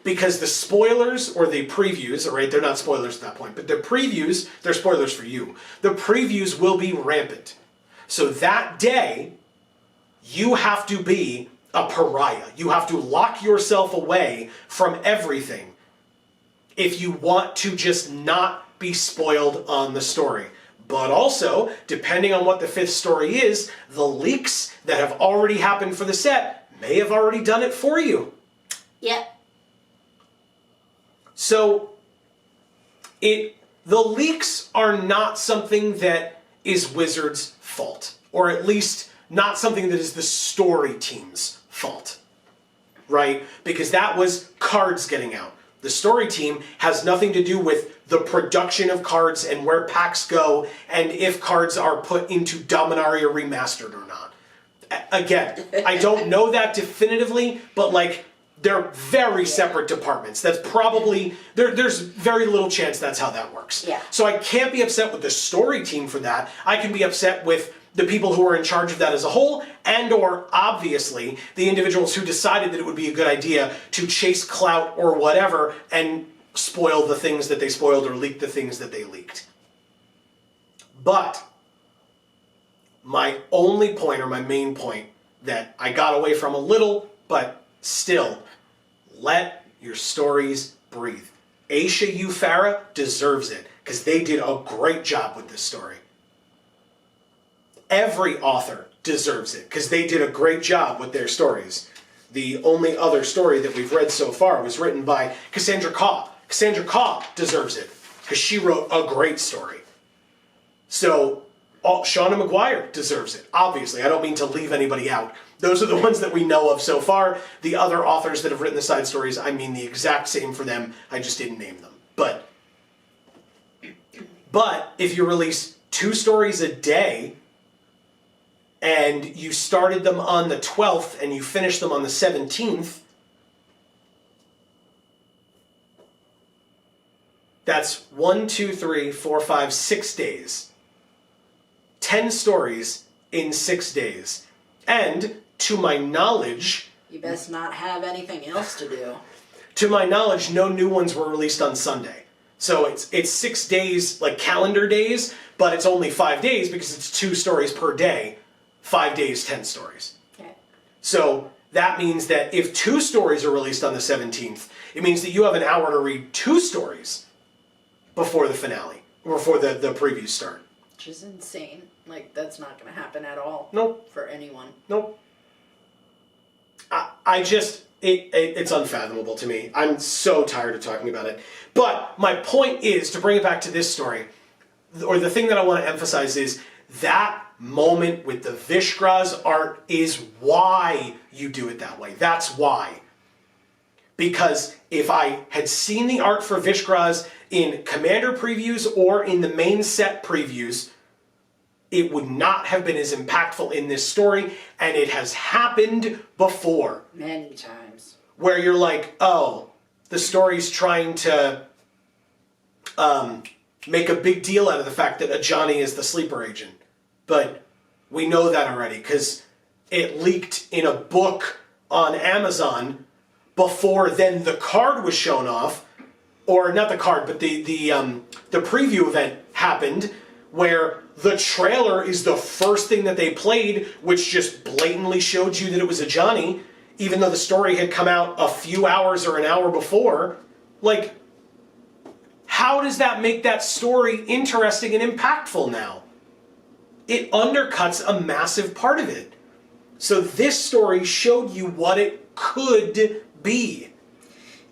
because the spoilers or the previews, right, they're not spoilers at that point, but the previews, they're spoilers for you. The previews will be rampant. So that day, you have to be a pariah. You have to lock yourself away from everything if you want to just not be spoiled on the story. But also, depending on what the fifth story is, the leaks that have already happened for the set may have already done it for you. Yep. So, the leaks are not something that is Wizards' fault. Or at least not something that is the story team's fault. Right? Because that was cards getting out. The story team has nothing to do with the production of cards and where packs go and if cards are put into Dominaria Remastered or not. Again, I don't know that definitively, but like, they're very separate departments. That's probably, there's very little chance that's how that works. Yeah. So I can't be upset with the story team for that. I can be upset with the people who are in charge of that as a whole, and or, obviously, the individuals who decided that it would be a good idea to chase clout or whatever and spoil the things that they spoiled or leak the things that they leaked. But my only point, or my main point, that I got away from a little, but still, let your stories breathe. Aisha Ufara deserves it, because they did a great job with this story. Every author deserves it, because they did a great job with their stories. The only other story that we've read so far was written by Cassandra Kaw. Cassandra Kaw deserves it, because she wrote a great story. So, Shauna McGuire deserves it, obviously. I don't mean to leave anybody out. Those are the ones that we know of so far. The other authors that have written the side stories, I mean the exact same for them. I just didn't name them. But if you release 2 stories a day, and you started them on the 12th and you finished them on the 17th, That's 1, 2, 3, 4, 5, 6 days. 10 stories in 6 days. And, to my knowledge... You best not have anything else to do. To my knowledge, no new ones were released on Sunday. So it's 6 days, like calendar days, but it's only 5 days because it's 2 stories per day. 5 days, 10 stories. Okay. So that means that if 2 stories are released on the 17th, it means that you have an hour to read 2 stories before the finale, or before the previews start. Which is insane. Like, that's not going to happen at all. Nope. For anyone. Nope. I just... It's unfathomable to me. I'm so tired of talking about it. But my point is, to bring it back to this story, or the thing that I want to emphasize is, that moment with the Vishgraz art is why you do it that way. That's why. Because if I had seen the art for Vishgraz in Commander previews or in the main set previews, it would not have been as impactful in this story, and it has happened before. Many times. Where you're like, oh, the story's trying to make a big deal out of the fact that Ajani is the sleeper agent. But we know that already, because it leaked in a book on Amazon before then the card was shown off, or not the card, but the preview event happened, where the trailer is the first thing that they played, which just blatantly showed you that it was Ajani, even though the story had come out a few hours or an hour before. Like, how does that make that story interesting and impactful now? It undercuts a massive part of it. So this story showed you what it could be.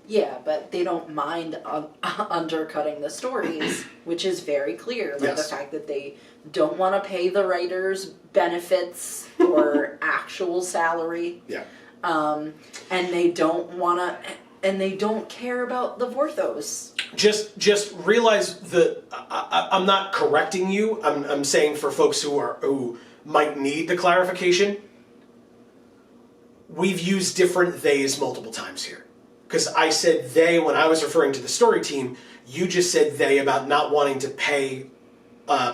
Yeah, but they don't mind undercutting the stories, which is very clear. Like Yes. the fact that they don't want to pay the writers benefits or actual salary. Yeah. And they don't want to, and they don't care about the Vorthos. Just realize that I'm not correcting you. I'm saying for folks who might need the clarification, we've used different theys multiple times here. Because I said they when I was referring to the story team, you just said they about not wanting to pay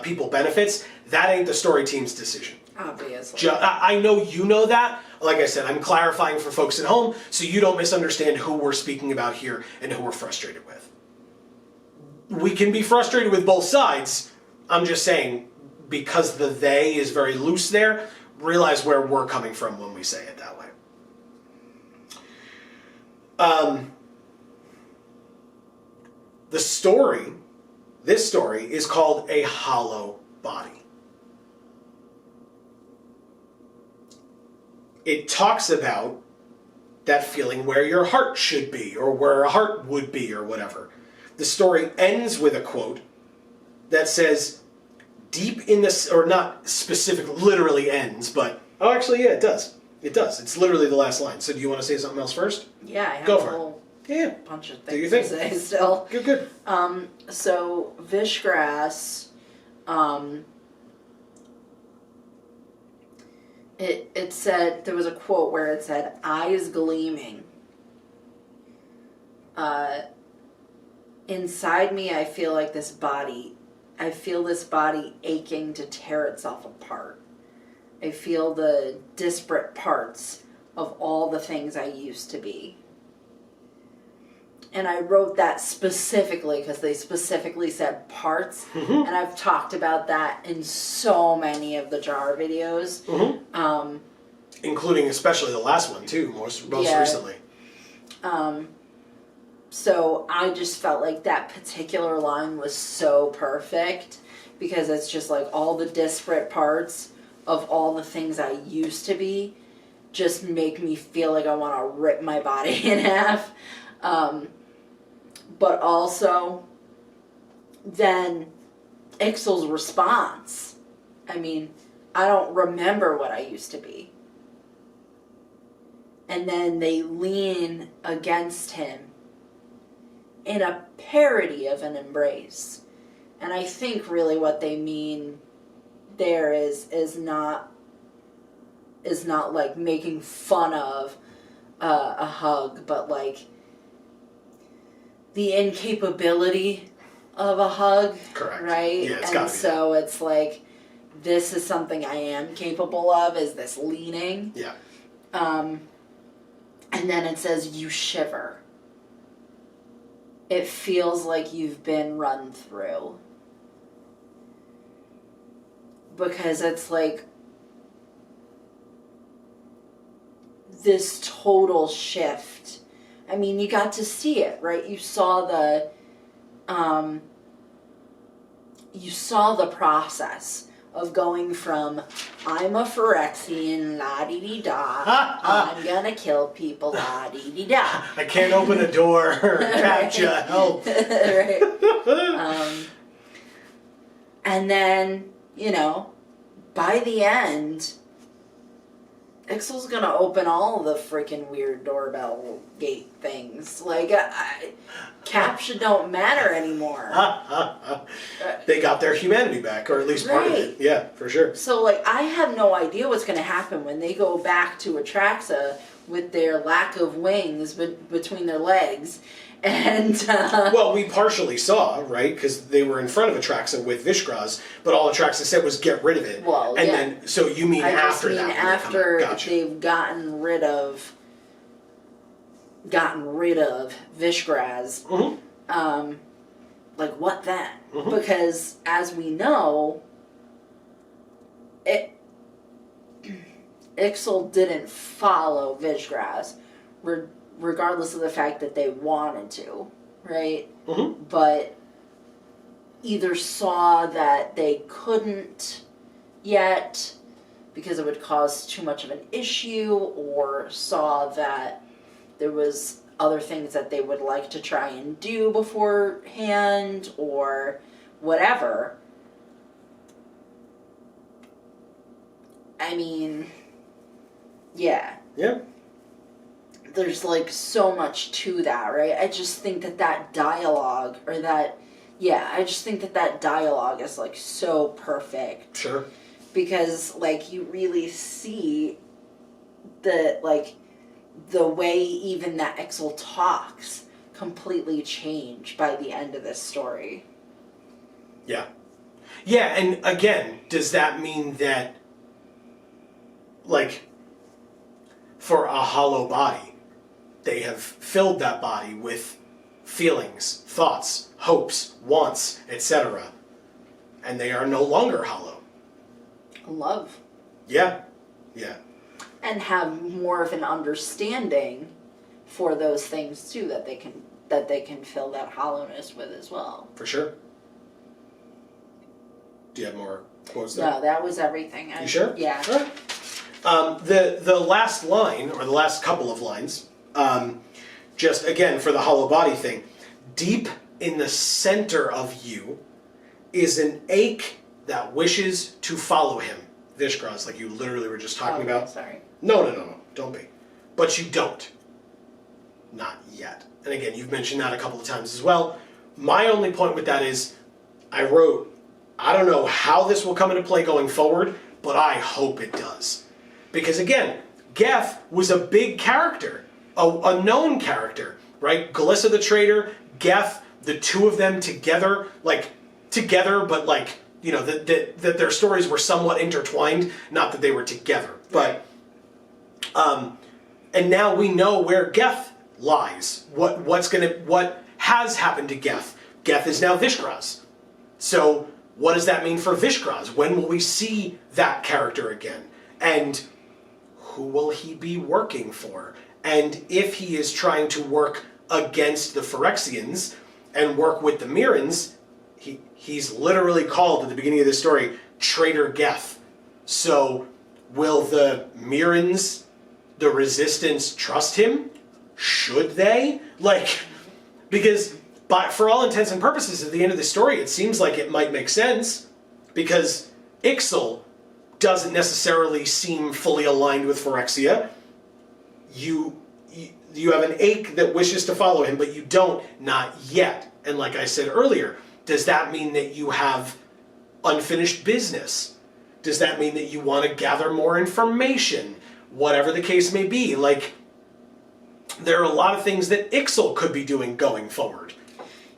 people benefits. That ain't the story team's decision. Obviously. I know you know that. Like I said, I'm clarifying for folks at home so you don't misunderstand who we're speaking about here and who we're frustrated with. We can be frustrated with both sides. I'm just saying, because the they is very loose there, realize where we're coming from when we say it that way. This story is called A Hollow Body. It talks about that feeling where your heart should be, or where a heart would be, or whatever. The story ends with a quote that says, deep in this, or not specific, literally ends, but, oh, actually, yeah, it does. It does. It's literally the last line. So do you want to say something else first? Yeah, I have Go a for it. whole Yeah. bunch of Do you things think? to say still. Good. So Vishgraz, it said, there was a quote where it said, eyes gleaming. Inside me, I feel this body aching to tear itself apart. I feel the disparate parts of all the things I used to be. And I wrote that specifically because they specifically said parts. Mm-hmm. And I've talked about that in so many of the JaAR videos. Mm-hmm. Including especially the last one too, most recently. So I just felt like that particular line was so perfect because it's just like all the disparate parts of all the things I used to be just make me feel like I want to rip my body in half. But also, then Ixal's response. I mean, I don't remember what I used to be. And then they lean against him in a parody of an embrace. And I think really what they mean there is not like making fun of a hug, but like the incapability of a hug. Correct. Right? Yeah, it's and gotta be so it's like, this is something I am capable of, is this leaning. Yeah. And then it says, you shiver. It feels like you've been run through. Because it's like this total shift. I mean, you got to see it, right? You saw the process of going from, I'm a Phyrexian, la-dee-dee-da, I'm gonna kill people, la-dee-dee-da. I can't open a door. Gotcha. Help. Right. And then, you know, by the end, Ixal's gonna open all the freaking weird doorbell gate things. Like, caption don't matter anymore. They got their humanity back, or at least part of it. Right. Yeah, for sure. So, like, I have no idea what's gonna happen when they go back to Atraxa with their lack of wings between their legs. And well, we partially saw, right, because they were in front of Atraxa with Vishgraz, but all Atraxa said was get rid of it. Well, and yeah. then, so you mean I after just mean that? after Gotcha. they've gotten rid of Vishgraz. Mm-hmm. Like, what then? Mm-hmm. Because as we know, Ixal didn't follow Vishgraz, regardless of the fact that they wanted to, right? Mm-hmm. But either saw that they couldn't yet because it would cause too much of an issue, or saw that there was other things that they would like to try and do beforehand, or whatever. I mean, yeah. Yeah. There's like so much to that, right? I just think that dialogue, or that, yeah, I just think that dialogue is like so perfect. Sure. Because like you really see the way even that Ixal talks completely change by the end of this story. Yeah. Yeah, and again, does that mean that, like, for a hollow body, they have filled that body with feelings, thoughts, hopes, wants, etc., and they are no longer hollow? Love. Yeah. Yeah. And have more of an understanding for those things too, that they can fill that hollowness with as well. For sure. Do you have more quotes there? No, that was everything. You sure? Yeah. All right. The last line, or the last couple of lines, just again for the hollow body thing, deep in the center of you is an ache that wishes to follow him. Vishgraz, like you literally were just talking about. Sorry. No, don't be. But you don't. Not yet. And again, you've mentioned that a couple of times as well. My only point with that is, I wrote, I don't know how this will come into play going forward, but I hope it does. Because again, Geth was a big character, a known character, right? Glissa the Traitor, Geth, the two of them together, but like, you know, that their stories were somewhat intertwined, not that they were together. But, and now we know where Geth lies. What has happened to Geth? Geth is now Vishgraz. So, what does that mean for Vishgraz? When will we see that character again? And who will he be working for? And if he is trying to work against the Phyrexians and work with the Mirrans, he's literally called at the beginning of this story Traitor Geth. So will the Mirrans, the Resistance, trust him? Should they? Like, because for all intents and purposes at the end of the story, it seems like it might make sense, because Ixal doesn't necessarily seem fully aligned with Phyrexia. You have an ache that wishes to follow him, but you don't, not yet. And like I said earlier, does that mean that you have unfinished business? Does that mean that you want to gather more information? Whatever the case may be, like, there are a lot of things that Ixal could be doing going forward.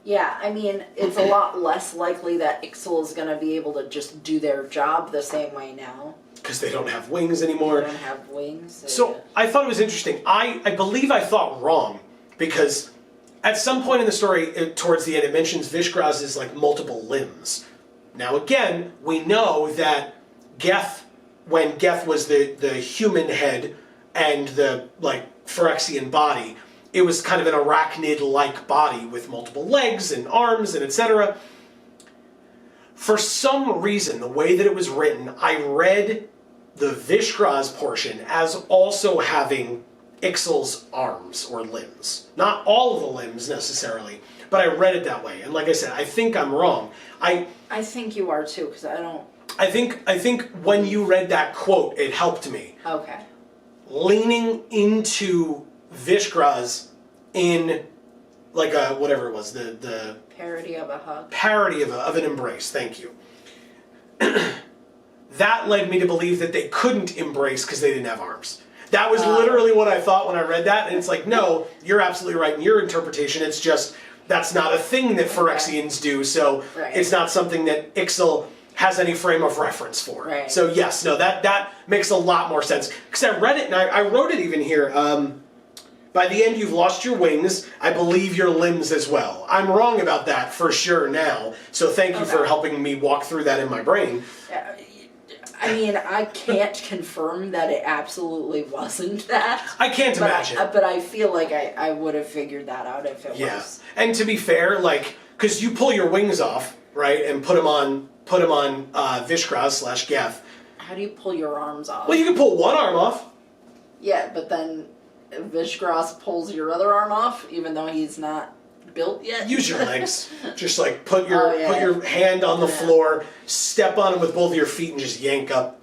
Yeah, I mean, it's a lot less likely that Ixal is going to be able to just do their job the same way now. Because they don't have wings anymore. They don't have wings. So I thought it was interesting. I believe I thought wrong, because at some point in the story, towards the end, it mentions Vishgraz's like multiple limbs. Now again, we know that Geth, when Geth was the human head and the like Phyrexian body, it was kind of an arachnid-like body with multiple legs and arms and etc. For some reason, the way that it was written, I read the Vishgraz portion as also having Ixal's arms or limbs. Not all of the limbs necessarily, but I read it that way. And like I said, I think I'm wrong. I think you are too, because I don't... I think when you read that quote, it helped me. Okay. Leaning into Vishgraz in like a, whatever it was, the parody of a hug. Parody of an embrace, thank you. That led me to believe that they couldn't embrace because they didn't have arms. That was literally what I thought when I read that, and it's like, no, you're absolutely right in your interpretation. It's just, that's not a thing that Phyrexians do, so it's not something that Ixal has any frame of reference for. Right. So yes, no, that makes a lot more sense. Because I read it, and I wrote it even here. By the end, you've lost your wings. I believe your limbs as well. I'm wrong about that for sure now, so thank you for helping me walk through that in my brain. I mean, I can't confirm that it absolutely wasn't that. I can't imagine. But I feel like I would have figured that out if it was. And to be fair, like, because you pull your wings off, right, and put them on Vishgraz / Geth. How do you pull your arms off? Well, you can pull one arm off. Yeah, but then Vishgraz pulls your other arm off, even though he's not built yet. Use your legs. Just like put your hand on the floor, step on it with both of your feet, and just yank up.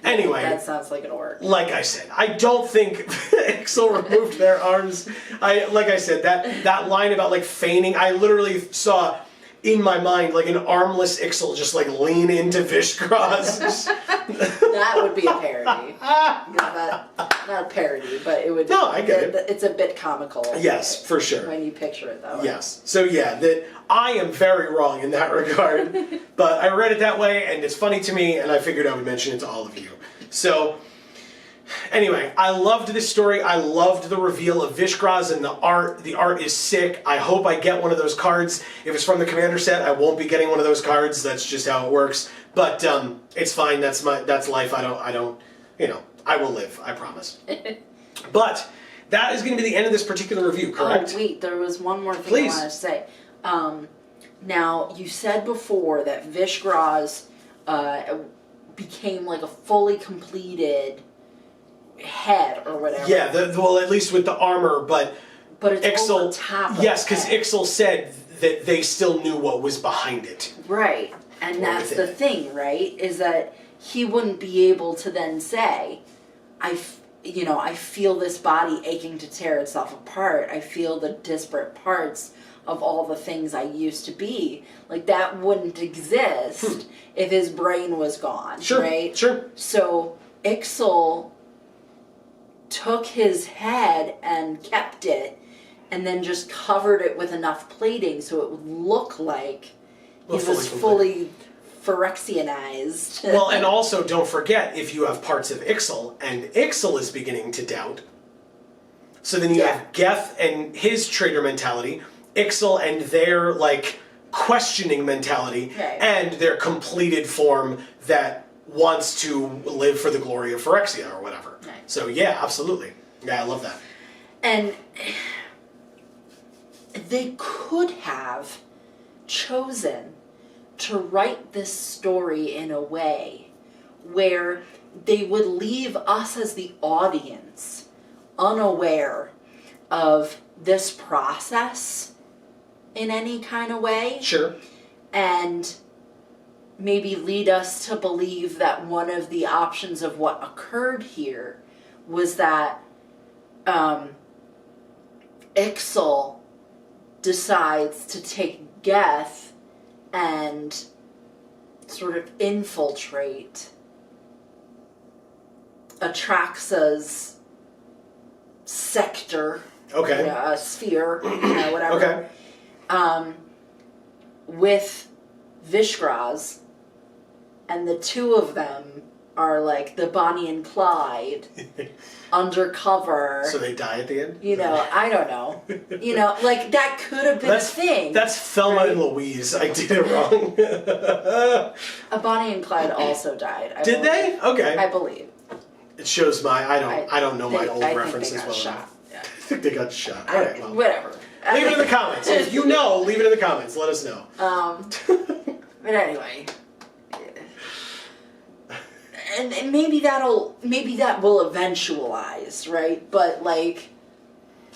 Anyway, that sounds like it'll work. Like I said, I don't think Ixal removed their arms. Like I said, that line about like feigning, I literally saw in my mind like an armless Ixal just like lean into Vishgraz. That would be a parody. Not a parody, but it would. No, I get it. It's a bit comical. Yes, for sure. When you picture it that way. Yes. So yeah, that I am very wrong in that regard, but I read it that way, and it's funny to me, and I figured I would mention it to all of you. So anyway, I loved this story. I loved the reveal of Vishgraz and the art. The art is sick. I hope I get one of those cards. If it's from the Commander set, I won't be getting one of those cards. That's just how it works. But it's fine. That's life. I don't. I will live. I promise. But that is going to be the end of this particular review. Correct? Oh wait, there was one more thing Please. I wanted to say. Now you said before that Vishgraz became like a fully completed head or whatever. Yeah, well, at least with the armor, but it's Ixal, over top of yes, because head. Ixal said that they still knew what was behind it. Right, and that's the thing, right? Is that he wouldn't be able to then say, I feel this body aching to tear itself apart. I feel the disparate parts of all the things I used to be. Like, that wouldn't exist if his brain was gone, right? Sure. So Ixal took his head and kept it, and then just covered it with enough plating so it would look like he was fully Phyrexianized. Well, and also don't forget, if you have parts of Ixal, and Ixal is beginning to doubt, so then you have Geth and his traitor mentality, Ixal and their, like, questioning mentality, and their completed form that wants to live for the glory of Phyrexia or whatever. Right. So yeah, absolutely. Yeah, I love that. And they could have chosen to write this story in a way where they would leave us as the audience unaware of this process in any kind of way. Sure. And maybe lead us to believe that one of the options of what occurred here was that Ixal decides to take Geth and sort of infiltrate Atraxa's sector, Okay. sphere, whatever. Okay. with Vishgraz, and the two of them are like the Bonnie and Clyde undercover. So they die at the end? You know, I don't know. You know, like that could have been a thing. That's Thelma and Louise. I did it wrong. A Bonnie and Clyde also died. Did they? Okay. I believe. It shows my I don't know my old references well enough. Yeah. I think they got shot. Whatever. Leave it in the comments. If you know, leave it in the comments. Let us know. But anyway. And maybe that will eventualize, right? But like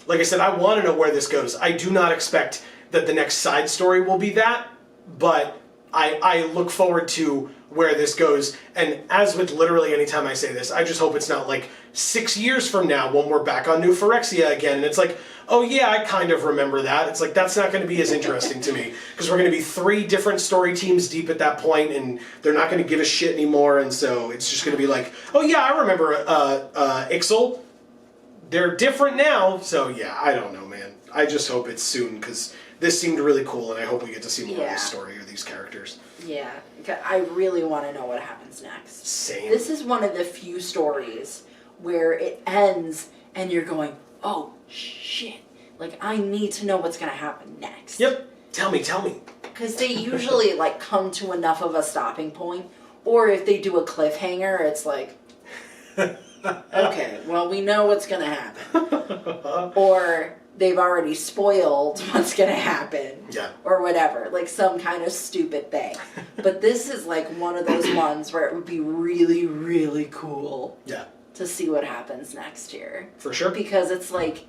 I said, I want to know where this goes. I do not expect that the next side story will be that, but I look forward to where this goes. And as with literally any time I say this, I just hope it's not like 6 years from now when we're back on New Phyrexia again, and it's like, oh yeah, I kind of remember that. It's like, that's not going to be as interesting to me, because we're going to be 3 different story teams deep at that point, and they're not going to give a shit anymore, and so it's just going to be like, oh yeah, I remember Ixal. They're different now, so yeah, I don't know, man. I just hope it's soon, because this seemed really cool, and I hope we get to see more of this story or these characters. Yeah, I really want to know what happens next. Same. This is one of the few stories where it ends and you're going, oh shit, like I need to know what's going to happen next. Yep. Tell me. Because they usually like come to enough of a stopping point, or if they do a cliffhanger, it's like, okay, well we know what's going to happen. Or they've already spoiled what's going to happen. Yeah. Or whatever, like some kind of stupid thing. But this is like one of those ones where it would be really, really cool. Yeah. To see what happens next year. For sure. Because it's like,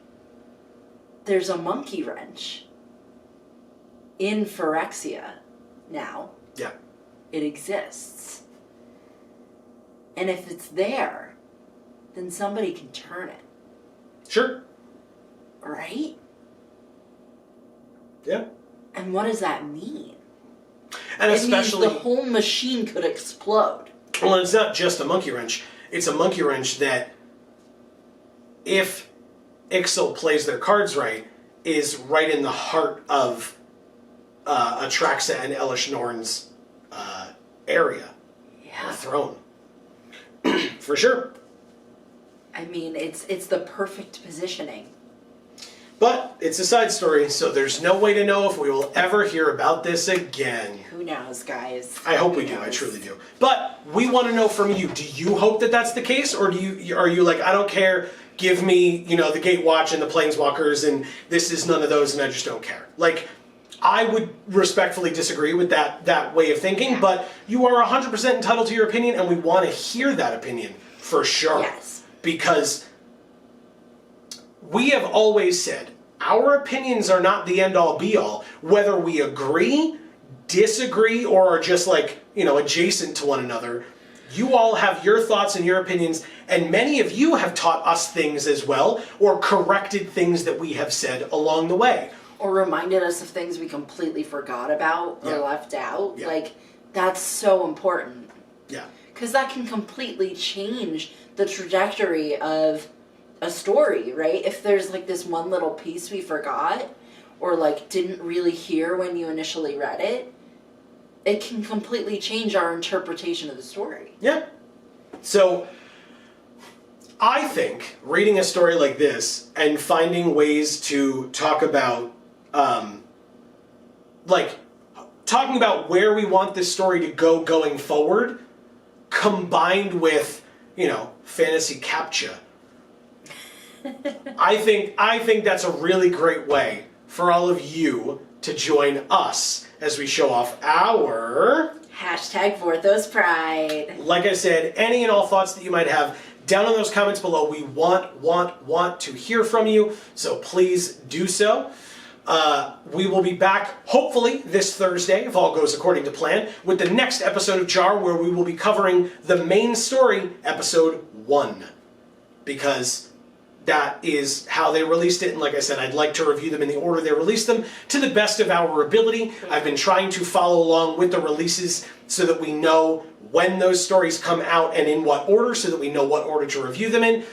there's a monkey wrench in Phyrexia now. Yeah. It exists. And if it's there, then somebody can turn it. Sure. Right? Yeah. And what does that mean? And it especially means the whole machine could explode. Well, it's not just a monkey wrench. It's a monkey wrench that, if Ixal plays their cards right, is right in the heart of Atraxa and Elishnorn's area. Yeah. Or throne. For sure. I mean, it's the perfect positioning. But it's a side story, so there's no way to know if we will ever hear about this again. Who knows, guys? I hope we do. I truly do. But we want to know from you. Do you hope that that's the case, or are you like, I don't care, give me, the Gatewatch and the Planeswalkers, and this is none of those, and I just don't care. Like, I would respectfully disagree with that way of thinking, but you are 100% entitled to your opinion, and we want to hear that opinion for sure. Yes. Because we have always said our opinions are not the end-all be-all, whether we agree, disagree, or are just like, adjacent to one another. You all have your thoughts and your opinions, and many of you have taught us things as well, or corrected things that we have said along the way. Or reminded us of things we completely forgot about or left out. Yeah. Like, that's so important. Yeah. Because that can completely change the trajectory of a story, right? If there's like this one little piece we forgot or like didn't really hear when you initially read it, it can completely change our interpretation of the story. Yeah. So I think reading a story like this and finding ways to talk about talking about where we want this story to go going forward, combined with, fantasy captcha. I think that's a really great way for all of you to join us as we show off our Hashtag Vorthos Pride. Like I said, any and all thoughts that you might have down in those comments below. We want to hear from you, so please do so. We will be back, hopefully, this Thursday, if all goes according to plan, with the next episode of JaAR, where we will be covering the main story, episode 1. Because that is how they released it, and like I said, I'd like to review them in the order they released them to the best of our ability. I've been trying to follow along with the releases so that we know when those stories come out and in what order, so that we know what order to review them in.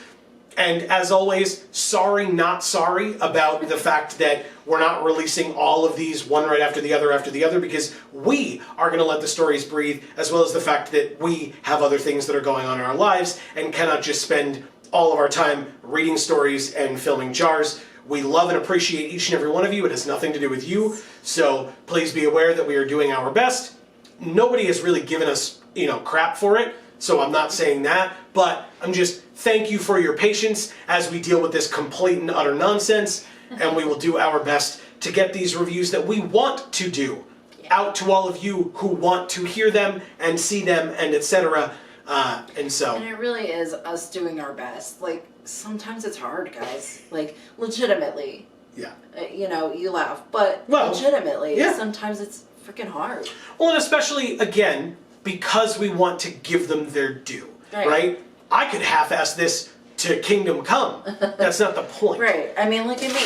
And as always, sorry, not sorry about the fact that we're not releasing all of these one right after the other, because we are going to let the stories breathe, as well as the fact that we have other things that are going on in our lives and cannot just spend all of our time reading stories and filming JaARs. We love and appreciate each and every one of you. It has nothing to do with you. So please be aware that we are doing our best. Nobody has really given us, crap for it. So I'm not saying that, but I'm just thank you for your patience as we deal with this complete and utter nonsense. And we will do our best to get these reviews that we want to do out to all of you who want to hear them and see them and etc. And it really is us doing our best. Like, sometimes it's hard, guys. Like, legitimately. Yeah. You laugh, but legitimately, sometimes it's freaking hard. Well, and especially, again, because we want to give them their due, right? I could half-ass this to Kingdom Come. That's not the point. Right. I mean, look at me.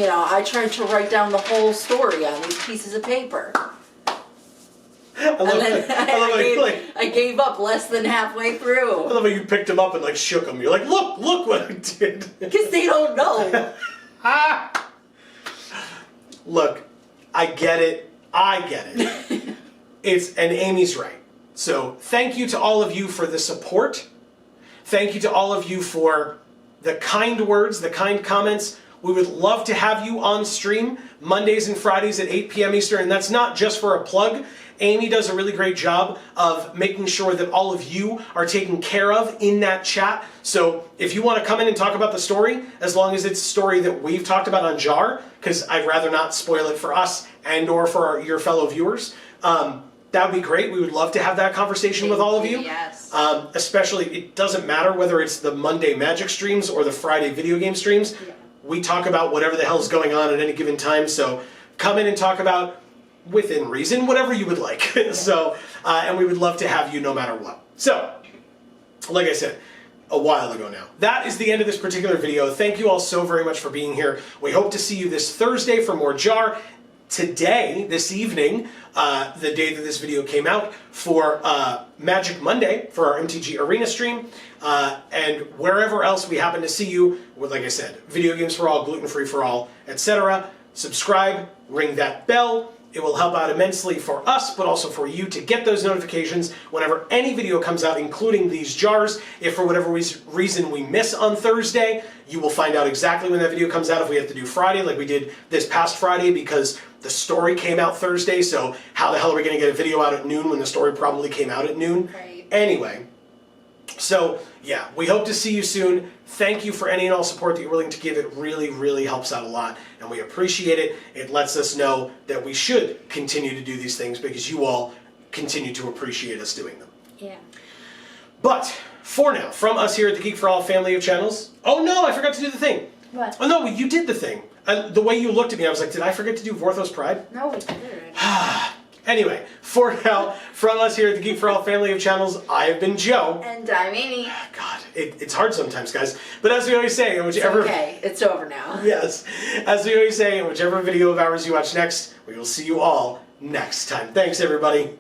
I tried to write down the whole story on these pieces of paper. I gave up less than halfway through. I love how you picked them up and shook them. You're like, look what I did. Because they don't know. Look, I get it. And Amy's right. So thank you to all of you for the support. Thank you to all of you for the kind words, the kind comments. We would love to have you on stream Mondays and Fridays at 8 p.m. Eastern, and that's not just for a plug. Amy does a really great job of making sure that all of you are taken care of in that chat. So if you want to come in and talk about the story, as long as it's a story that we've talked about on JaAR, because I'd rather not spoil it for us and or for your fellow viewers, that would be great. We would love to have that conversation with all of you. Yes. Especially, it doesn't matter whether it's the Monday Magic streams or the Friday video game streams. Yeah. We talk about whatever the hell's going on at any given time. So come in and talk about, within reason, whatever you would like. So, and we would love to have you no matter what. So, like I said, a while ago now. That is the end of this particular video. Thank you all so very much for being here. We hope to see you this Thursday for more JaAR. Today, this evening, the day that this video came out, for Magic Monday, for our MTG Arena stream, and wherever else we happen to see you, with, like I said, Video Games for All, Gluten Free for All, etc. Subscribe, ring that bell. It will help out immensely for us, but also for you to get those notifications whenever any video comes out, including these JaARs. If for whatever reason we miss on Thursday, you will find out exactly when that video comes out if we have to do Friday, like we did this past Friday, because the story came out Thursday, so how the hell are we going to get a video out at noon when the story probably came out at noon? Right. Anyway, so yeah, we hope to see you soon. Thank you for any and all support that you're willing to give. It really, really helps out a lot, and we appreciate it. It lets us know that we should continue to do these things because you all continue to appreciate us doing them. Yeah. But for now, from us here at the Geek for All family of channels. Oh no, I forgot to do the thing. What? Oh no, you did the thing. The way you looked at me, I was like, did I forget to do Vorthos Pride? No, we did. Anyway, for now, from us here at the Geek for All family of channels, I have been Joe. And I'm Amy. God, it's hard sometimes, guys. But as we always say, in whichever... It's okay, it's over now. Yes. As we always say, in whichever video of ours you watch next, we will see you all next time. Thanks, everybody.